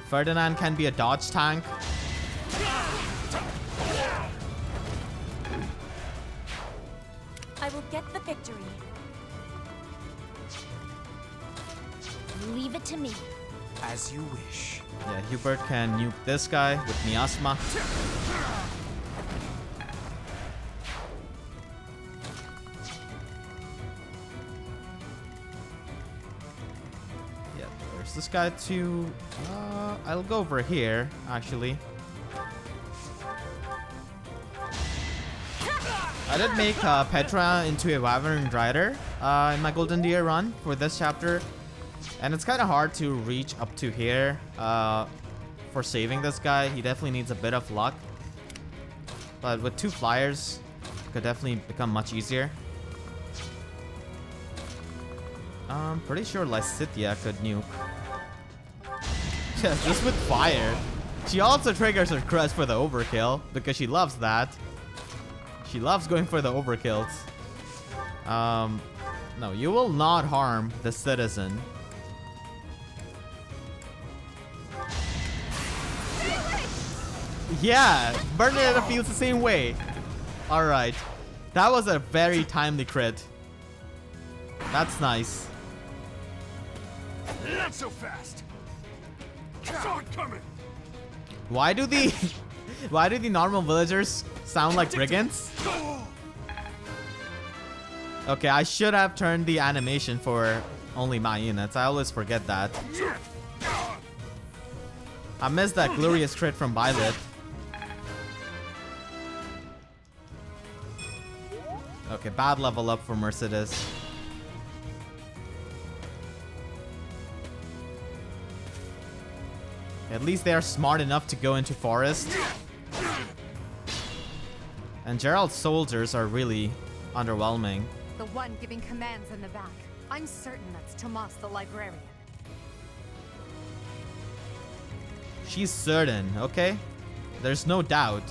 Ferdinand can be a dodge tank. I will get the victory. Leave it to me. As you wish. Yeah, Hubert can nuke this guy with Miasma. Yeah, there's this guy too. I'll go over here, actually. I did make Petra into a Wyvern Rider in my Golden Deer run for this chapter. And it's kind of hard to reach up to here for saving this guy. He definitely needs a bit of luck. But with 2 flyers, it could definitely become much easier. I'm pretty sure Lysithea could nuke. Yeah, just with fire. She also triggers her crest for the overkill because she loves that. She loves going for the overkills. No, you will not harm the citizen. Yeah, Bernadetta feels the same way. Alright. That was a very timely crit. That's nice. Not so fast. Saw it coming. Why do the normal villagers sound like brigands? Okay, I should have turned the animation for only my units. I always forget that. I missed that glorious crit from Violet. Okay, bad level up for Mercedes. At least they are smart enough to go into forest. And Gerald's soldiers are really underwhelming. The one giving commands in the back. I'm certain that's Tomas the librarian. She's certain, okay? There's no doubt.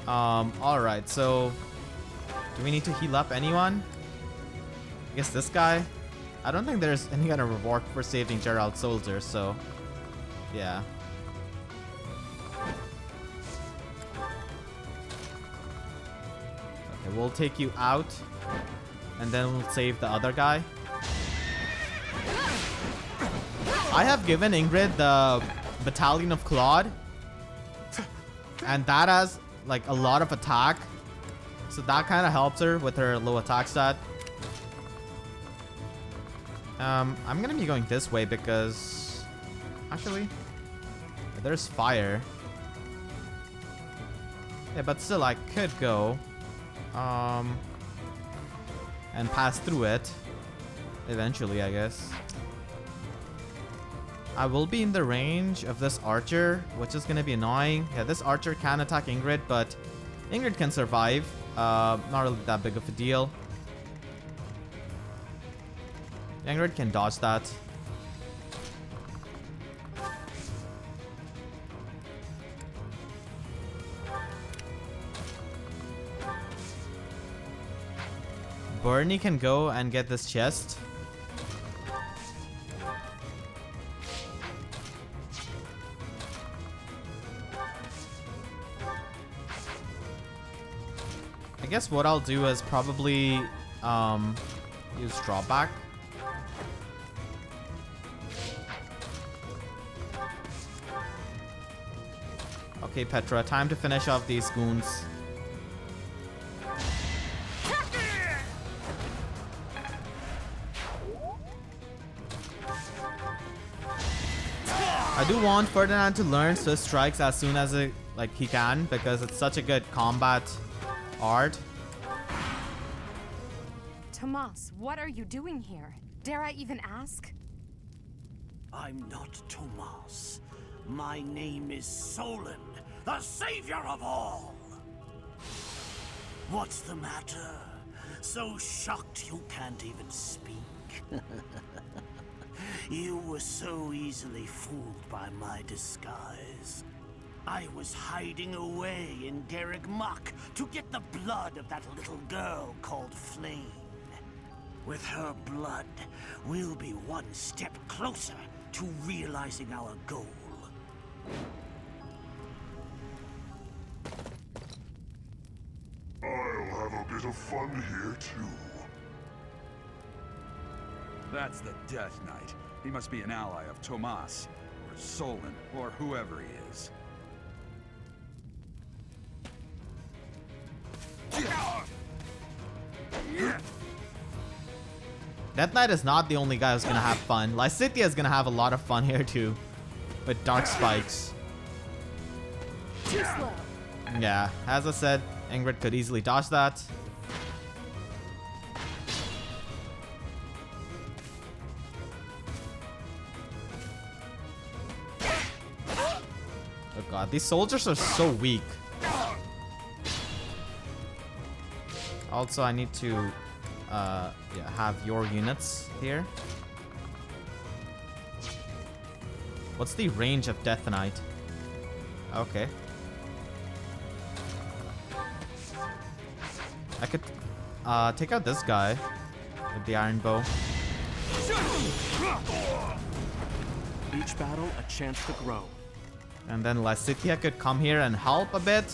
Alright, so do we need to heal up anyone? I guess this guy? I don't think there's any kind of reward for saving Gerald's soldiers, so yeah. Okay, we'll take you out and then we'll save the other guy. I have given Ingrid the Battalion of Claude, and that has like a lot of attack, so that kind of helps her with her low attack stat. I'm gonna be going this way because actually there's fire. Yeah, but still I could go and pass through it eventually, I guess. I will be in the range of this archer, which is gonna be annoying. Yeah, this archer can attack Ingrid, but Ingrid can survive. Not really that big of a deal. Ingrid can dodge that. Bernie can go and get this chest. I guess what I'll do is probably use drawback. Okay, Petra, time to finish off these goons. I do want Ferdinand to learn Swift Strikes as soon as he can, because it's such a good combat art. Tomas, what are you doing here? Dare I even ask? I'm not Tomas. My name is Solon, the savior of all. What's the matter? So shocked you can't even speak? You were so easily fooled by my disguise. I was hiding away in Garrick Mach to get the blood of that little girl called Flame. With her blood, we'll be one step closer to realizing our goal. I'll have a bit of fun here, too. That's the Death Knight. He must be an ally of Tomas, or Solon, or whoever he is. Death Knight is not the only guy who's gonna have fun. Lysithea is gonna have a lot of fun here too, with Dark Spikes. Too slow. Yeah, as I said, Ingrid could easily dodge that. Oh god, these soldiers are so weak. Also, I need to yeah, have your units here. What's the range of Death Knight? Okay. I could take out this guy with the iron bow. Each battle a chance to grow. And then Lysithea could come here and help a bit.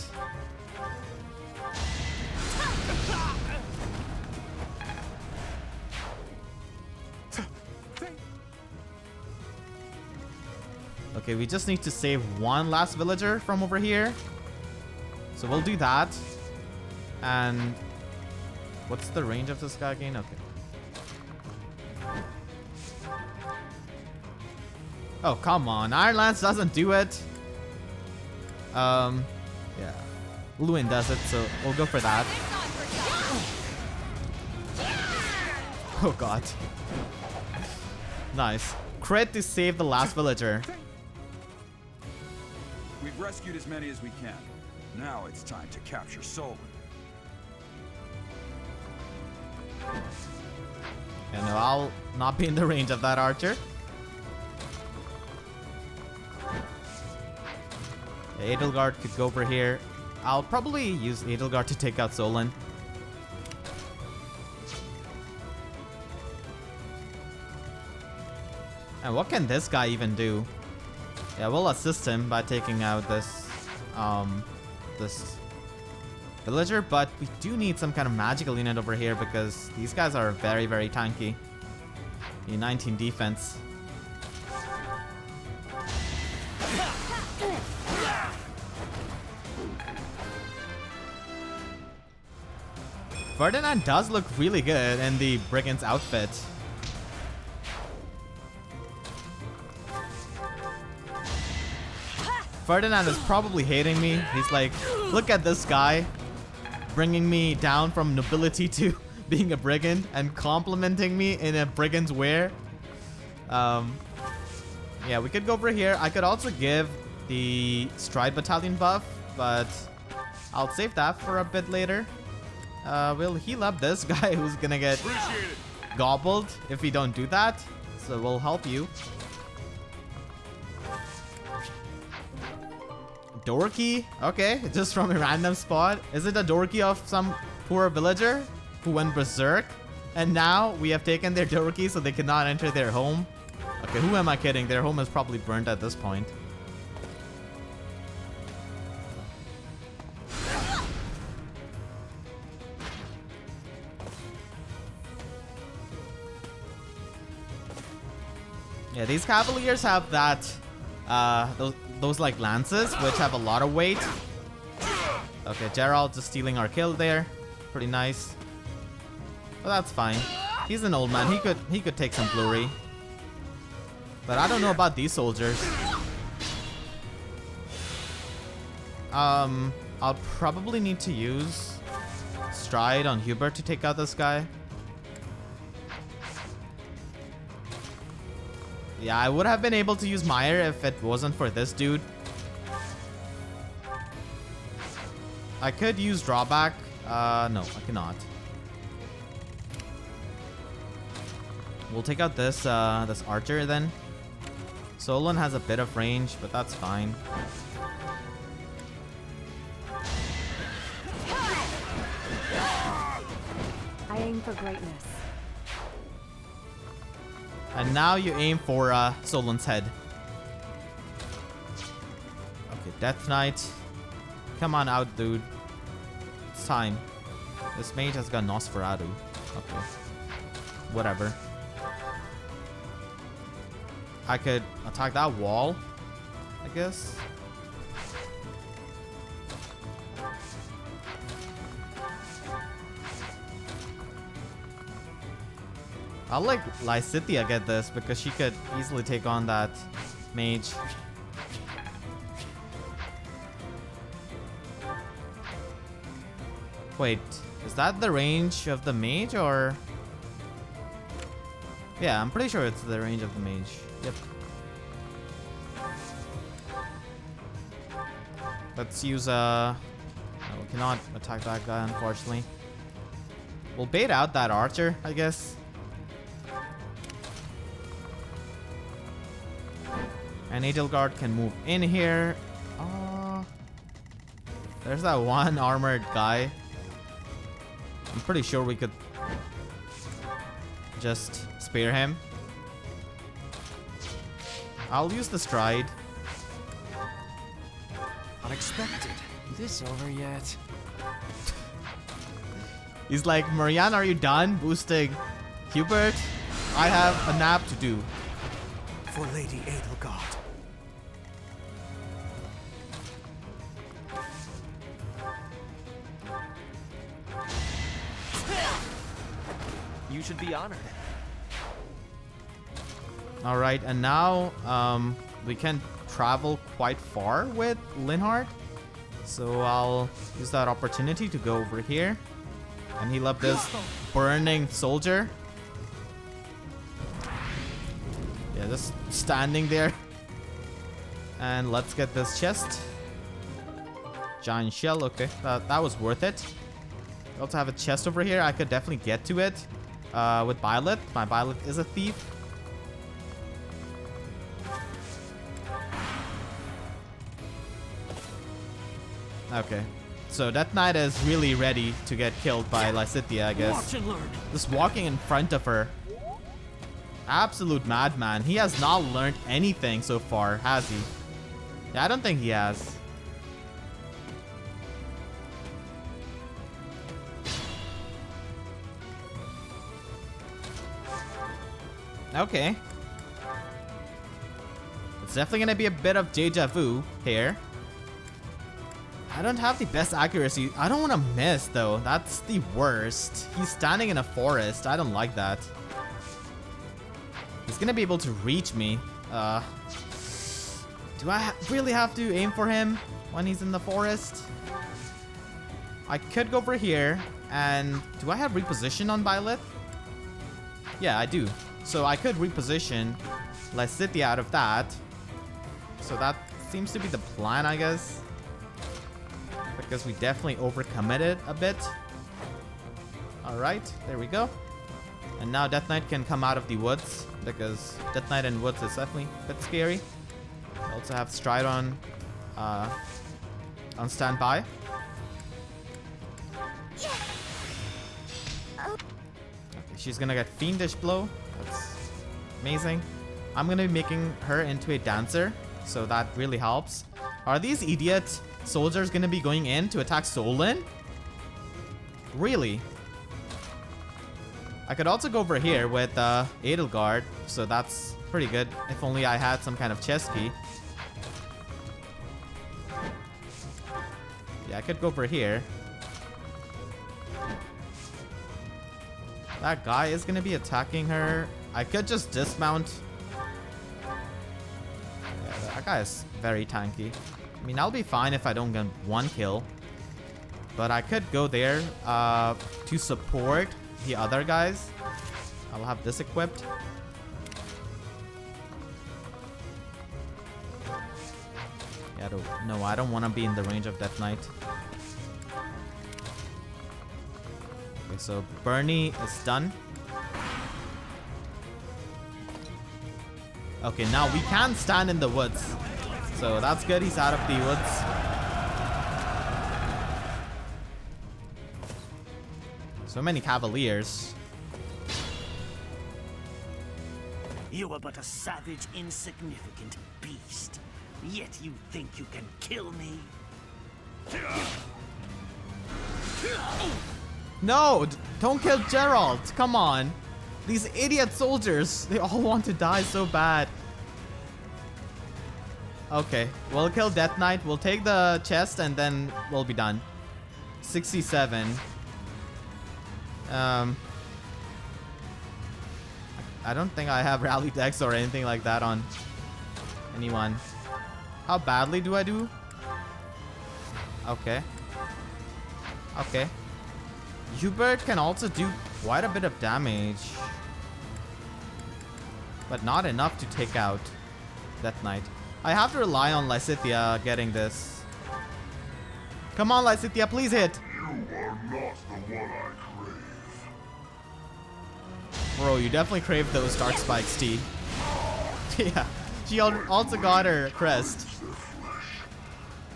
Okay, we just need to save one last villager from over here. So we'll do that. And what's the range of this guy again? Okay. Oh, come on. Iron Lance doesn't do it. Yeah. Lewin does it, so we'll go for that. Oh god. Nice. Crit to save the last villager. We've We've rescued as many as we can. Now it's time to capture Solon. And I'll not be in the range of that archer. Edelgard could go over here. I'll probably use Edelgard to take out Solon. And what can this guy even do? Yeah, we'll assist him by taking out this this villager, but we do need some kind of magical unit over here because these guys are very, very tanky. The 19 defense. Ferdinand does look really good in the brigand's outfit. Ferdinand is probably hating me. He's like, look at this guy bringing me down from nobility to being a brigand and complimenting me in a brigand's wear. Yeah, we could go over here. I could also give the Stride Battalion buff, but I'll save that for a bit later. We'll heal up this guy who's gonna get gobbled if we don't do that. So we'll help you. Dorky? Okay, just from a random spot. Is it a dorky of some poor villager who went berserk? And now we have taken their dorky so they cannot enter their home. Okay, who am I kidding? Their home is probably burnt at this point. Yeah, these cavaliers have that, those like lances, which have a lot of weight. Okay, Gerald just stealing our kill there. Pretty nice. But that's fine. He's an old man. He could take some glory. But I don't know about these soldiers. I'll probably need to use Stride on Hubert to take out this guy. Yeah, I would have been able to use Meyer if it wasn't for this dude. I could use drawback. No, I cannot. We'll take out this this archer then. Solon has a bit of range, but that's fine. I aim for greatness. And now you aim for Solon's head. Okay, Death Knight. Come on out, dude. It's time. This mage has got Nosferatu. Okay. Whatever. I could attack that wall, I guess. I'll like Lysithia get this because she could easily take on that mage. Wait, is that the range of the mage or? Yeah, I'm pretty sure it's the range of the mage. Yep. Let's use no, we cannot attack that guy unfortunately. We'll bait out that archer, I guess. And Edelgard can move in here. There's that one armored guy. I'm pretty sure we could just spare him. I'll use the Stride. Unexpected. Is this over yet? He's like, Marianne, are you done boosting Hubert? I have a nap to do. For Lady Edelgard. You should be honored. All right, and now we can travel quite far with Linhardt. So I'll use that opportunity to go over here and heal up this burning soldier. Yeah, just standing there. And let's get this chest. giant shell. Okay, that was worth it. We also have a chest over here. I could definitely get to it with Violet. My Violet is a thief. Okay, so Death Knight is really ready to get killed by Lysithea, I guess. Just walking in front of her. Absolute madman. He has not learned anything so far, has he? Yeah, I don't think he has. Okay. It's definitely gonna be a bit of deja vu here. I don't have the best accuracy. I don't want to miss though. That's the worst. He's standing in a forest. I don't like that. He's gonna be able to reach me. Do I really have to aim for him when he's in the forest? I could go over here. And do I have reposition on Violet? Yeah, I do. So I could reposition Lysithea out of that. So that seems to be the plan, I guess. Because we definitely overcommitted a bit. Alright, there we go. And now Death Knight can come out of the woods. Because Death Knight in woods is definitely a bit scary. We also have Stride on standby. Okay, she's gonna get Fiendish Blow. That's amazing. I'm gonna be making her into a dancer. So that really helps. Are these idiot soldiers gonna be going in to attack Solon? Really? I could also go over here with Edelgard, so that's pretty good. If only I had some kind of chest key. Yeah, I could go over here. That guy is gonna be attacking her. I could just dismount. Yeah, that guy is very tanky. I mean, I'll be fine if I don't get one kill. But I could go there to support the other guys. I'll have this equipped. Yeah, no, I don't want to be in the range of Death Knight. Okay, so Bernie is done. Okay, now we can stand in the woods. So that's good, he's out of the woods. So many cavaliers. You are but a savage, insignificant beast. Yet you think you can kill me? No! Don't kill Geralt! Come on! These idiot soldiers! They all want to die so bad. Okay, we'll kill Death Knight. We'll take the chest and then we'll be done. 67. I don't think I have rally decks or anything like that on anyone. How badly do I do? Okay. Okay. Hubert can also do quite a bit of damage. But not enough to take out Death Knight. I have to rely on Lysithea getting this. Come on, Lysithea, please hit. You are not the one I crave. Bro, you definitely crave those Dark Spikes, T. Yeah, she also got her crest.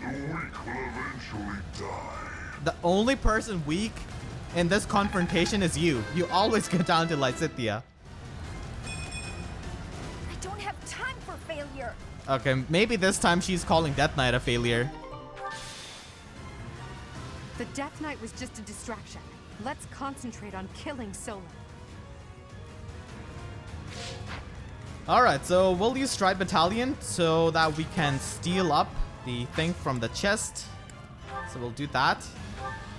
The weak will eventually die. The only person weak in this confrontation is you. You always get down to Lysithea. I don't have time for failure. Okay, maybe this time she's calling Death Knight a failure. The Death Knight was just a distraction. Let's concentrate on killing Solon. Alright, so we'll use Stride Battalion so that we can steal up the thing from the chest. So we'll do that.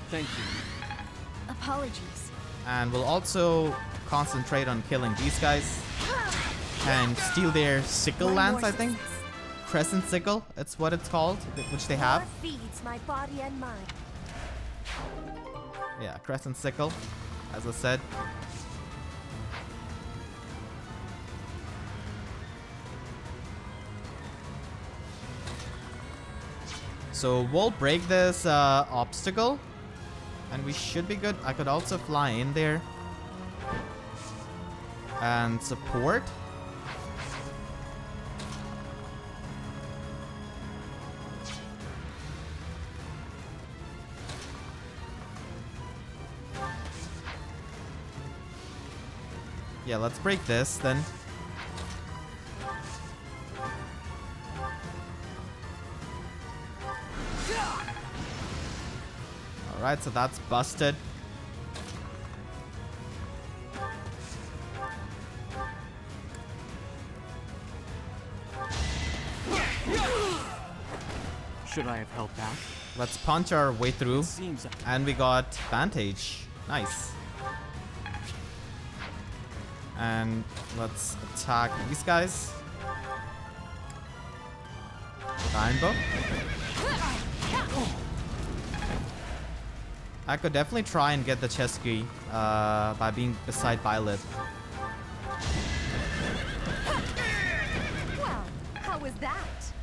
Thank you. Apologies. And we'll also concentrate on killing these guys. And steal their sickle lance, I think. Crescent sickle, that's what it's called, which they have. Feeds my body and mind. Yeah, crescent sickle, as I said. So we'll break this obstacle. And we should be good. I could also fly in there. And support. Yeah, let's break this then. Alright, so that's busted. Should I have held back? Let's punch our way through. And we got Vantage. Nice. And let's attack these guys. Iron Bow. I could definitely try and get the chest key by being beside Violet. Well, how was that?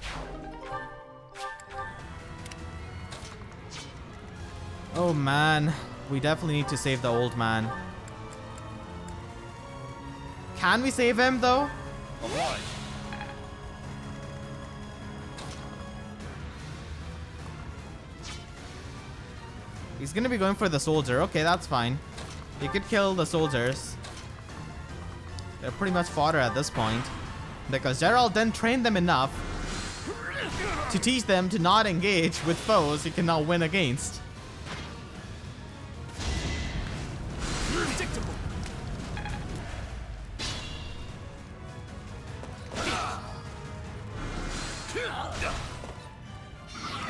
Oh man, we definitely need to save the old man. Can we save him though? He's gonna be going for the soldier. Okay, that's fine. He could kill the soldiers. They're pretty much fodder at this point. Because Gerald didn't train them enough to teach them to not engage with foes he cannot win against.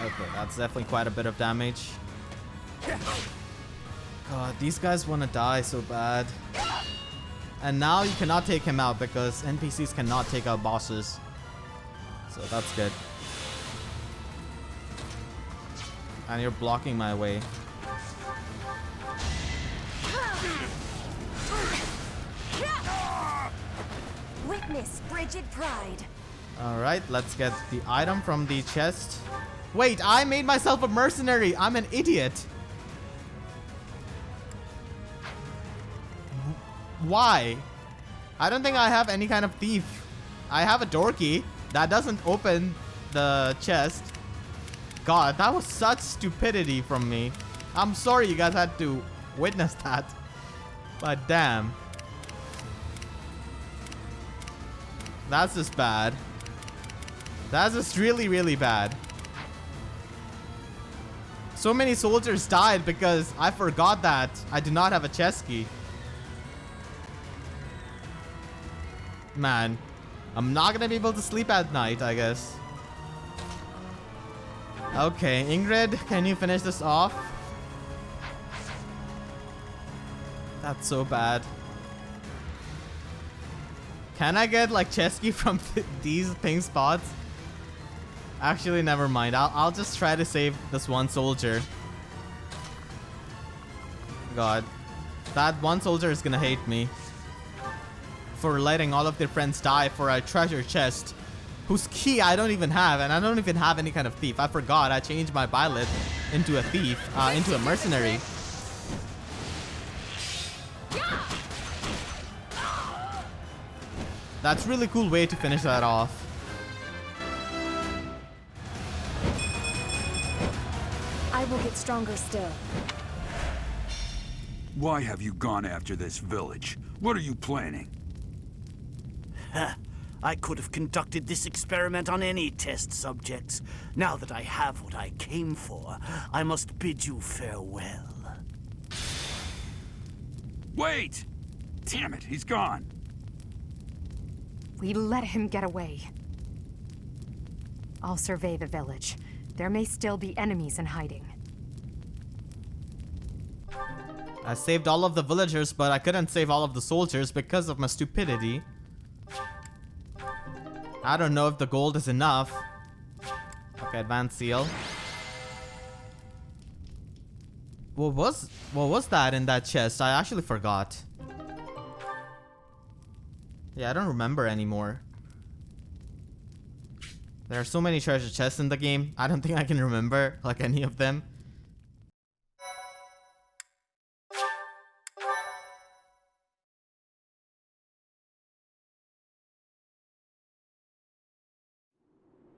Okay, that's definitely quite a bit of damage. God, these guys want to die so bad. And now you cannot take him out because NPCs cannot take out bosses. So that's good. And you're blocking my way. Witness frigid pride. Alright, let's get the item from the chest. Wait, I made myself a mercenary. I'm an idiot. Why? I don't think I have any kind of thief. I have a door key. That doesn't open the chest. God, that was such stupidity from me. I'm sorry you guys had to witness that. But damn. That's just bad. That's just really, really bad. So many soldiers died because I forgot that I do not have a chest key. Man, I'm not gonna be able to sleep at night, I guess. Okay, Ingrid, can you finish this off? That's so bad. Can I get like chest key from these pink spots? Actually, never mind. I'll just try to save this one soldier. God, that one soldier is gonna hate me for letting all of their friends die for a treasure chest whose key I don't even have, and I don't even have any kind of thief. I forgot I changed my Violet into a thief, into a mercenary. That's a really cool way to finish that off. I will get stronger still. Why have you gone after this village? What are you planning? I could have conducted this experiment on any test subjects. Now that I have what I came for, I must bid you farewell. Wait! Damn it, he's gone. We let him get away. I'll survey the village. There may still be enemies in hiding. I saved all of the villagers, but I couldn't save all of the soldiers because of my stupidity. I don't know if the gold is enough. Okay, advanced seal. What was that in that chest? I actually forgot. Yeah, I don't remember anymore. There are so many treasure chests in the game. I don't think I can remember like any of them.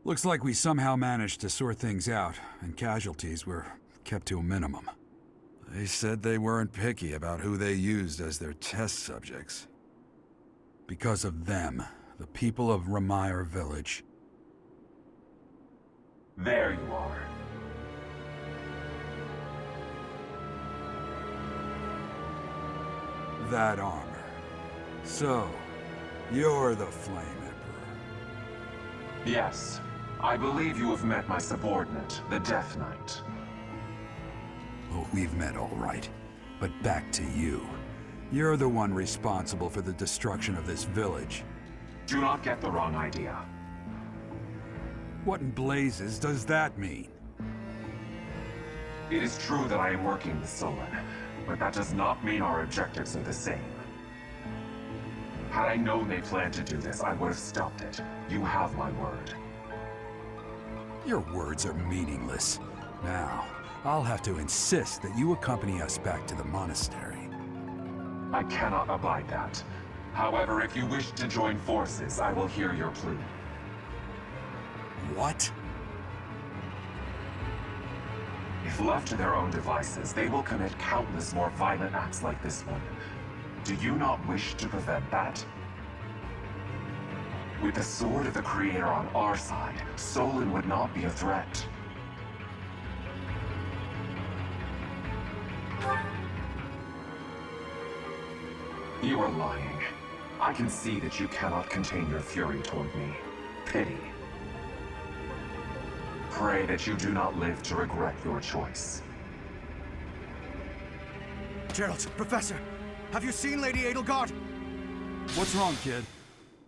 Looks like we somehow managed to sort things out, and casualties were kept to a minimum. They said they weren't picky about who they used as their test subjects. Because of them, the people of Remire Village. There you are. That armor. So, you're the Flame Emperor. Yes. I believe you have met my subordinate, the Death Knight. Oh, we've met all right. But back to you. You're the one responsible for the destruction of this village. Do not get the wrong idea. What in blazes does that mean? It is true that I am working with Solon, but that does not mean our objectives are the same. Had I known they planned to do this, I would have stopped it. You have my word. Your words are meaningless. Now, I'll have to insist that you accompany us back to the monastery. I cannot abide that. However, if you wish to join forces, I will hear your plea. What? If left to their own devices, they will commit countless more violent acts like this one. Do you not wish to prevent that? With the sword of the Creator on our side, Solon would not be a threat. You are lying. I can see that you cannot contain your fury toward me. Pity. Pray that you do not live to regret your choice. Gerald, Professor, have you seen Lady Edelgard? What's wrong, kid?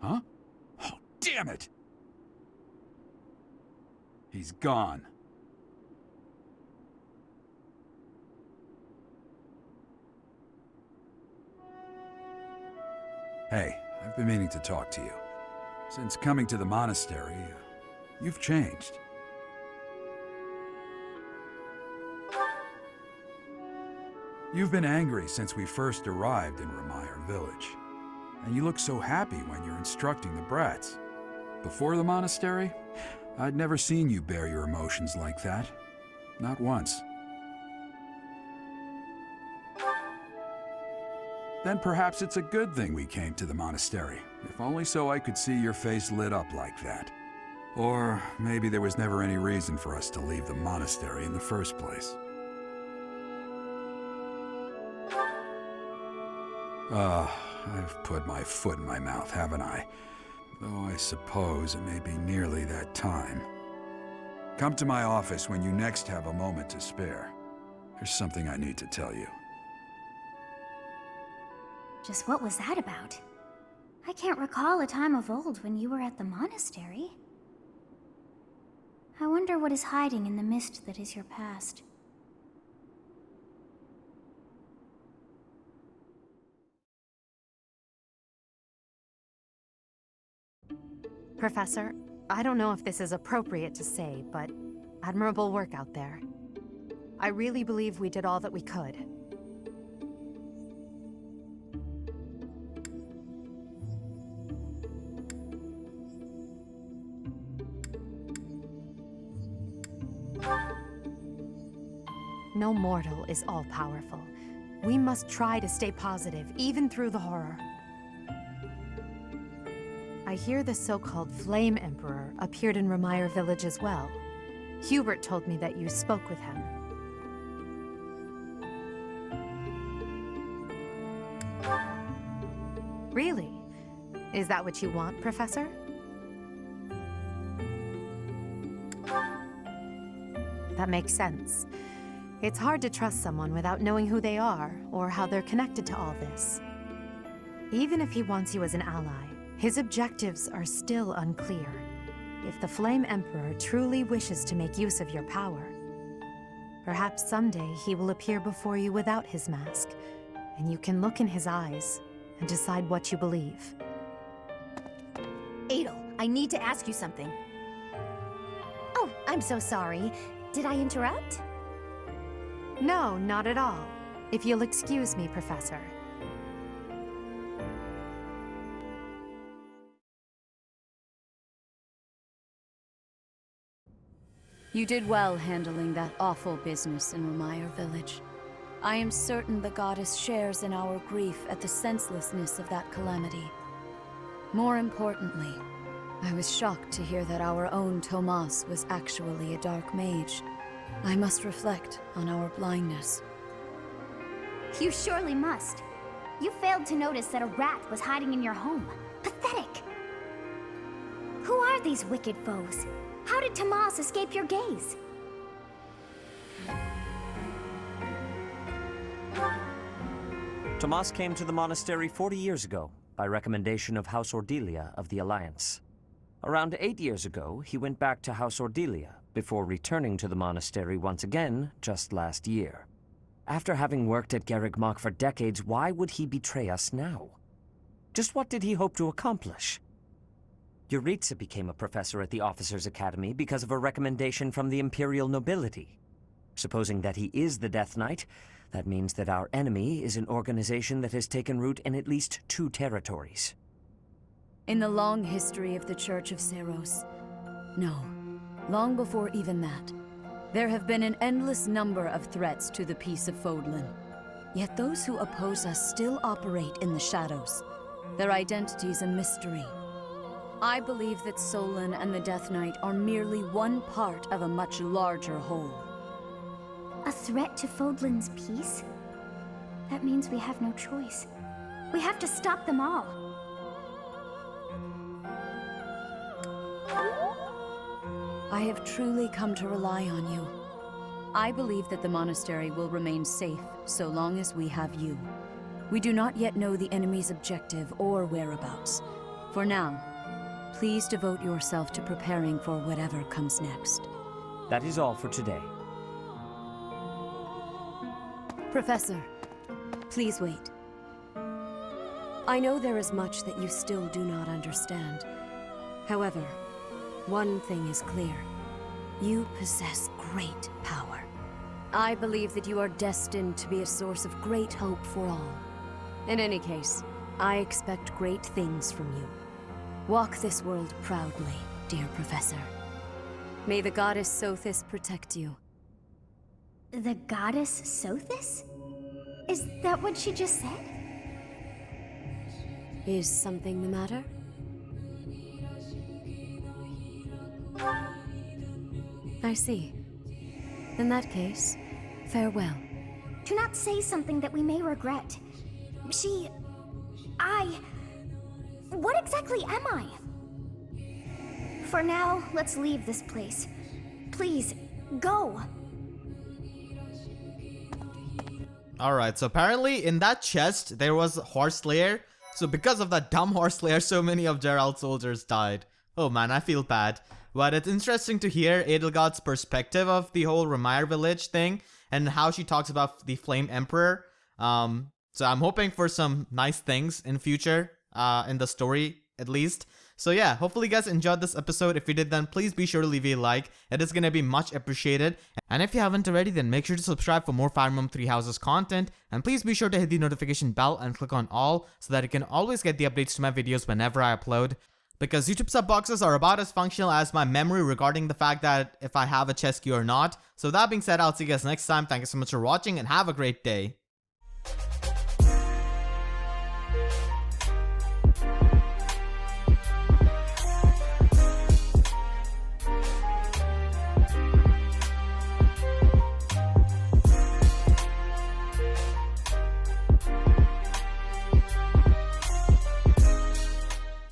Huh? Oh, damn it! He's gone. Hey, I've been meaning to talk to you. Since coming to the monastery, you've changed. You've been angry since we first arrived in Remire Village. And you look so happy when you're instructing the brats. Before the monastery, I'd never seen you bear your emotions like that. Not once. Then perhaps it's a good thing we came to the monastery, if only so I could see your face lit up like that. Or maybe there was never any reason for us to leave the monastery in the first place. I've put my foot in my mouth, haven't I? Though I suppose it may be nearly that time. Come to my office when you next have a moment to spare. There's something I need to tell you. Just what was that about? I can't recall a time of old when you were at the monastery. I wonder what is hiding in the mist that is your past. Professor, I don't know if this is appropriate to say, but admirable work out there. I really believe we did all that we could. No mortal is all-powerful. We must try to stay positive, even through the horror. I hear the so-called Flame Emperor appeared in Remire Village as well. Hubert told me that you spoke with him. Really? Is that what you want, Professor? That makes sense. It's hard to trust someone without knowing who they are, or how they're connected to all this. Even if he wants you as an ally, his objectives are still unclear. If the Flame Emperor truly wishes to make use of your power, perhaps someday he will appear before you without his mask, and you can look in his eyes and decide what you believe. Adel, I need to ask you something. I'm so sorry. Did I interrupt? No, not at all. If you'll excuse me, Professor. You did well handling that awful business in Remire Village. I am certain the goddess shares in our grief at the senselessness of that calamity. More importantly, I was shocked to hear that our own Tomas was actually a dark mage. I must reflect on our blindness. You surely must. You failed to notice that a rat was hiding in your home. Pathetic! Who are these wicked foes? How did Tomas escape your gaze? Tomas came to the monastery 40 years ago, by recommendation of House Ordelia of the Alliance. Around 8 years ago, he went back to House Ordelia, before returning to the monastery once again just last year. After having worked at Garreg Mach for decades, why would he betray us now? Just what did he hope to accomplish? Yuritsa became a professor at the Officers' Academy because of a recommendation from the Imperial nobility. Supposing that he is the Death Knight, that means that our enemy is an organization that has taken root in at least 2 territories. In the long history of the Church of Seiros, no, long before even that, there have been an endless number of threats to the peace of Fódlan. Yet those who oppose us still operate in the shadows. Their identity's a mystery. I believe that Solon and the Death Knight are merely one part of a much larger whole. A threat to Fódlan's peace? That means we have no choice. We have to stop them all. I have truly come to rely on you. I believe that the monastery will remain safe so long as we have you. We do not yet know the enemy's objective or whereabouts. For now, please devote yourself to preparing for whatever comes next. That is all for today. Professor, please wait. I know there is much that you still do not understand. However, one thing is clear. You possess great power. I believe that you are destined to be a source of great hope for all. In any case, I expect great things from you. Walk this world proudly, dear Professor. May the goddess Sothis protect you. The goddess Sothis? Is that what she just said? Is something the matter? I see. In that case, farewell. Do not say something that we may regret. What exactly am I? For now, let's leave this place. Please, go! Alright, so apparently in that chest, there was a horse lair. So because of that dumb horse lair, so many of Gerald's soldiers died. Oh man, I feel bad. But it's interesting to hear Edelgaard's perspective of the whole Remire Village thing and how she talks about the Flame Emperor. So I'm hoping for some nice things in future, in the story at least. So yeah, hopefully you guys enjoyed this episode. If you did, then please be sure to leave a like. It is going to be much appreciated. And if you haven't already, then make sure to subscribe for more Fire Emblem Three Houses content. And please be sure to hit the notification bell and click on all so that you can always get the updates to my videos whenever I upload. Because YouTube sub boxes are about as functional as my memory regarding the fact that if I have a chest key or not. So that being said, I'll see you guys next time. Thank you so much for watching and have a great day.